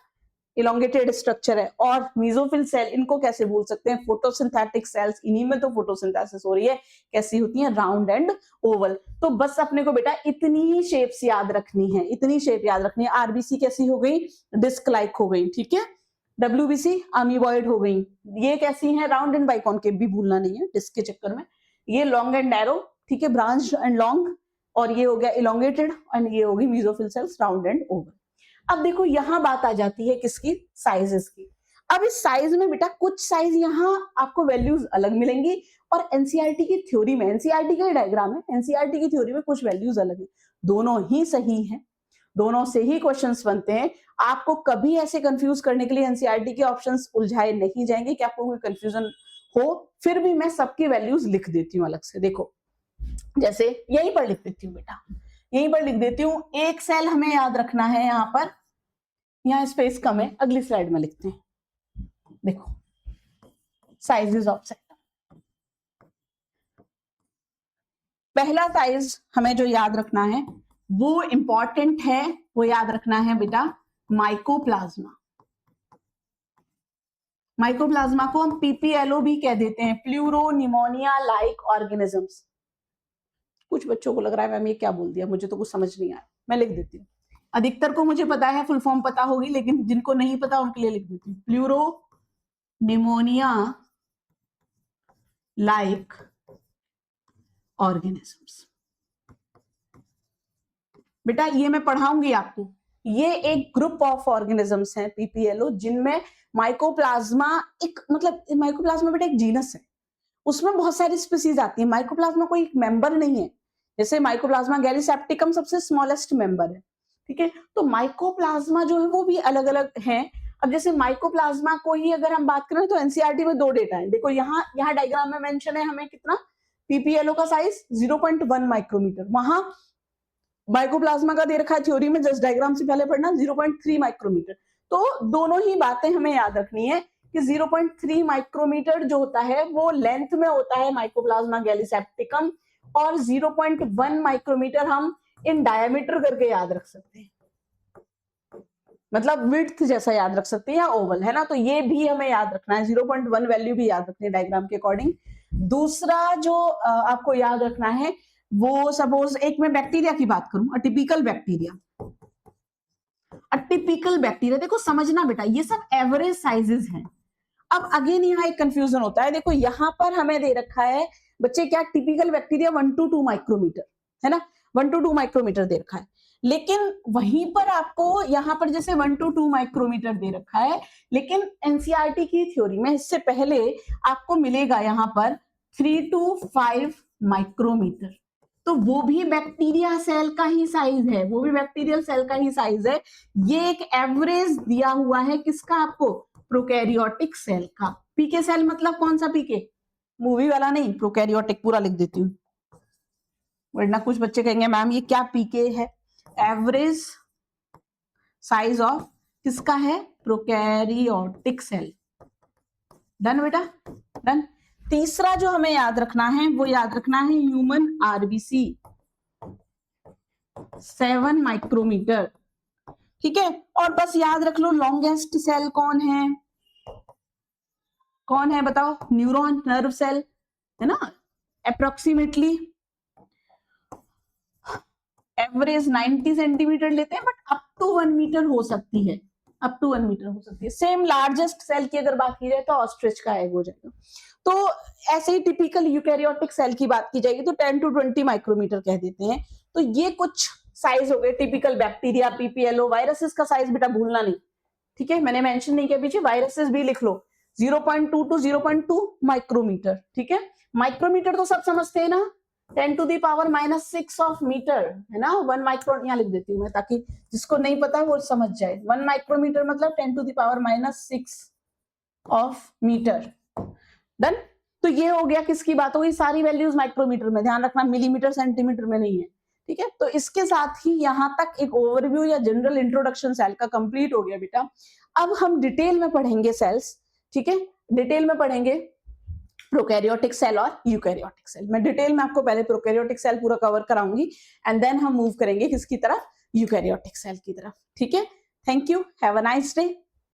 इलोंगेटेड स्ट्रक्चर है। और मीजोफिल सेल, इनको कैसे भूल सकते हैं, फोटोसिंथेटिक सेल्स, इन्हीं में तो फोटोसिंथेसिस हो रही है, कैसी होती है, राउंड एंड ओवल। तो बस अपने को बेटा इतनी ही शेप्स याद रखनी है, इतनी शेप याद रखनी है। आरबीसी कैसी हो गई, डिस्क लाइक हो गई। ठीक है, डब्ल्यूबीसी अमीबॉइड हो गई। ये कैसी है, राउंड एंड बाइकॉनकेव, भी भूलना नहीं है डिस्क के चक्कर में। ये लॉन्ग एंड नैरो, ठीक है, ब्रांच एंड लॉन्ग, और ये हो गया इलोंगेटेड, एंड ये होगी mesophyll cells, round and Oval. अब देखो यहां बात आ जाती है किसकी, साइजेस की। अब इस साइज में बेटा कुछ साइज यहाँ आपको वैल्यूज अलग मिलेंगी, और एनसीईआरटी की थ्योरी में, एनसीईआरटी का डायग्राम है, एनसीईआरटी की थ्योरी में कुछ वैल्यूज अलग है, दोनों ही सही हैं, दोनों से ही क्वेश्चंस बनते हैं। आपको कभी ऐसे कंफ्यूज करने के लिए एनसीईआरटी के ऑप्शंस उलझाए नहीं जाएंगे कि आपको कोई कंफ्यूजन हो। फिर भी मैं सबकी वैल्यूज लिख देती हूँ अलग से। देखो जैसे यहीं पर लिख देती हूँ बेटा, यहीं पर लिख देती हूँ। एक सेल हमें याद रखना है, यहाँ पर, यहाँ स्पेस कम है, अगली स्लाइड में लिखते हैं। देखो साइजेस ऑफ सेल, पहला साइज हमें जो याद रखना है वो इंपॉर्टेंट है, वो याद रखना है बेटा माइकोप्लाज्मा। माइकोप्लाज्मा को हम पीपीएलओ भी कह देते हैं, प्लूरोनिमोनिया लाइक ऑर्गेनिजम्स। कुछ बच्चों को लग रहा है मैम ये क्या बोल दिया, मुझे तो कुछ समझ नहीं आया, मैं लिख देती हूँ। अधिकतर को मुझे पता है, फुल फॉर्म पता होगी, लेकिन जिनको नहीं पता उनके लिए लिख देती हूँ, प्लूरोनिमोनिया लाइक ऑर्गेनिजम्स। बेटा ये मैं पढ़ाऊंगी आपको, ये एक ग्रुप ऑफ ऑर्गेनिजम्स हैं पीपीएलओ, जिनमें माइकोप्लाज्मा एक, मतलब माइकोप्लाज्मा बेटा एक जीनस है, उसमें बहुत सारी स्पीसीज आती है। माइकोप्लाज्मा कोई एक मेंबर नहीं है, जैसे माइकोप्लाज्मा गैलीसेप्टिकम सबसे स्मॉलेस्ट मेंबर है, ठीक है। तो माइकोप्लाज्मा जो है वो भी अलग अलग हैं। अब जैसे माइकोप्लाज्मा को ही अगर हम बात करें तो एनसीईआरटी में दो डेटा है। देखो यहाँ डायग्राम में मेंशन है हमें कितना, पीपीएलओ का साइज 0.1 माइक्रोमीटर, वहां माइकोप्लाज्मा का दे रखा है थ्योरी में, जस्ट डायग्राम से पहले पढ़ना 0.3 माइक्रोमीटर। तो दोनों ही बातें हमें याद रखनी है कि 0.3 माइक्रोमीटर जो होता है वो लेंथ में होता है माइकोप्लाज्मा गैलीसेप्टिकम, और 0.1 माइक्रोमीटर हम इन डायमीटर करके याद रख सकते हैं, मतलब विड्थ जैसा याद रख सकते हैं, या ओवल, है ना। तो ये भी हमें याद रखना है, 0.1 वैल्यू भी याद रखनी है डायग्राम के अकॉर्डिंग। दूसरा जो आपको याद रखना है वो, सपोज एक मैं बैक्टीरिया की बात करूं, अटिपिकल बैक्टीरिया। टिपिकल बैक्टीरिया, देखो समझना बेटा ये सब एवरेज साइजेस हैं। अब अगेन यहाँ एक कंफ्यूजन होता है, देखो यहाँ पर हमें दे रखा है बच्चे क्या, टिपिकल बैक्टीरिया 1 to 2 माइक्रोमीटर है ना, 1 to 2 माइक्रोमीटर दे रखा है, लेकिन वहीं पर आपको यहाँ पर जैसे 1 to 2 माइक्रोमीटर दे रखा है, लेकिन एनसीईआरटी की थ्योरी में इससे पहले आपको मिलेगा यहाँ पर 3 to 5 माइक्रोमीटर, तो वो भी बैक्टीरिया सेल का ही साइज है, वो भी बैक्टीरियल सेल का ही साइज है। ये एक एवरेज दिया हुआ है किसका आपको, प्रोकैरियोटिक सेल का। पीके सेल मतलब कौन सा पीके, मूवी वाला नहीं, प्रोकैरियोटिक पूरा लिख देती हूँ, वरना कुछ बच्चे कहेंगे मैम ये क्या पीके है। एवरेज साइज ऑफ किसका है, प्रोकैरियोटिक सेल। डन बेटा, डन। तीसरा जो हमें याद रखना है वो याद रखना है ह्यूमन आरबीसी 7 माइक्रोमीटर, ठीक है। और बस याद रख लो लॉन्गेस्ट सेल कौन है, कौन है बताओ, न्यूरॉन, नर्व सेल है ना। अप्रोक्सीमेटली एवरेज 90 सेंटीमीटर लेते हैं, बट अप टू 1 मीटर हो सकती है, अप टू 1 मीटर हो सकती है। सेम लार्जेस्ट सेल की अगर बात की जाए तो ऑस्ट्रिच का एग हो जाएगा। तो ऐसे ही टिपिकल यूकैरियोटिक सेल की बात की जाएगी तो 10 to 20 माइक्रोमीटर कह देते हैं। तो ये कुछ साइज हो गए टिपिकल बैक्टीरिया, पीपीएलओ। वायरसेस का साइज बेटा भूलना नहीं, ठीक है, मैंने मेंशन नहीं किया पीछे, वायरसेस भी लिख लो 0.2 to 0.2 माइक्रोमीटर, ठीक है। माइक्रोमीटर तो सब समझते हैं ना, 10 to the power -6 of metre है ना, 1 माइक्रो, यहाँ लिख देती हूँ मैं ताकि जिसको नहीं पता वो समझ जाए। 1 माइक्रोमीटर मतलब 10 to the power -6 of metre. Done. तो ये हो गया, किसकी बात होगी, सारी वैल्यूज माइक्रोमीटर में, ध्यान रखना मिलीमीटर सेंटीमीटर में नहीं है, ठीक है। तो इसके साथ ही यहाँ तक एक ओवरव्यू या जनरल इंट्रोडक्शन सेल का कंप्लीट हो गया बेटा। अब हम डिटेल में पढ़ेंगे सेल्स, ठीक है, डिटेल में पढ़ेंगे प्रोकैरियोटिक सेल और यूकैरियोटिक सेल। मैं डिटेल में आपको पहले प्रोकैरियोटिक सेल पूरा कवर कराऊंगी एंड देन हम मूव करेंगे किसकी तरफ, यूकैरियोटिक सेल की तरफ, ठीक है। Thank you, have a nice day.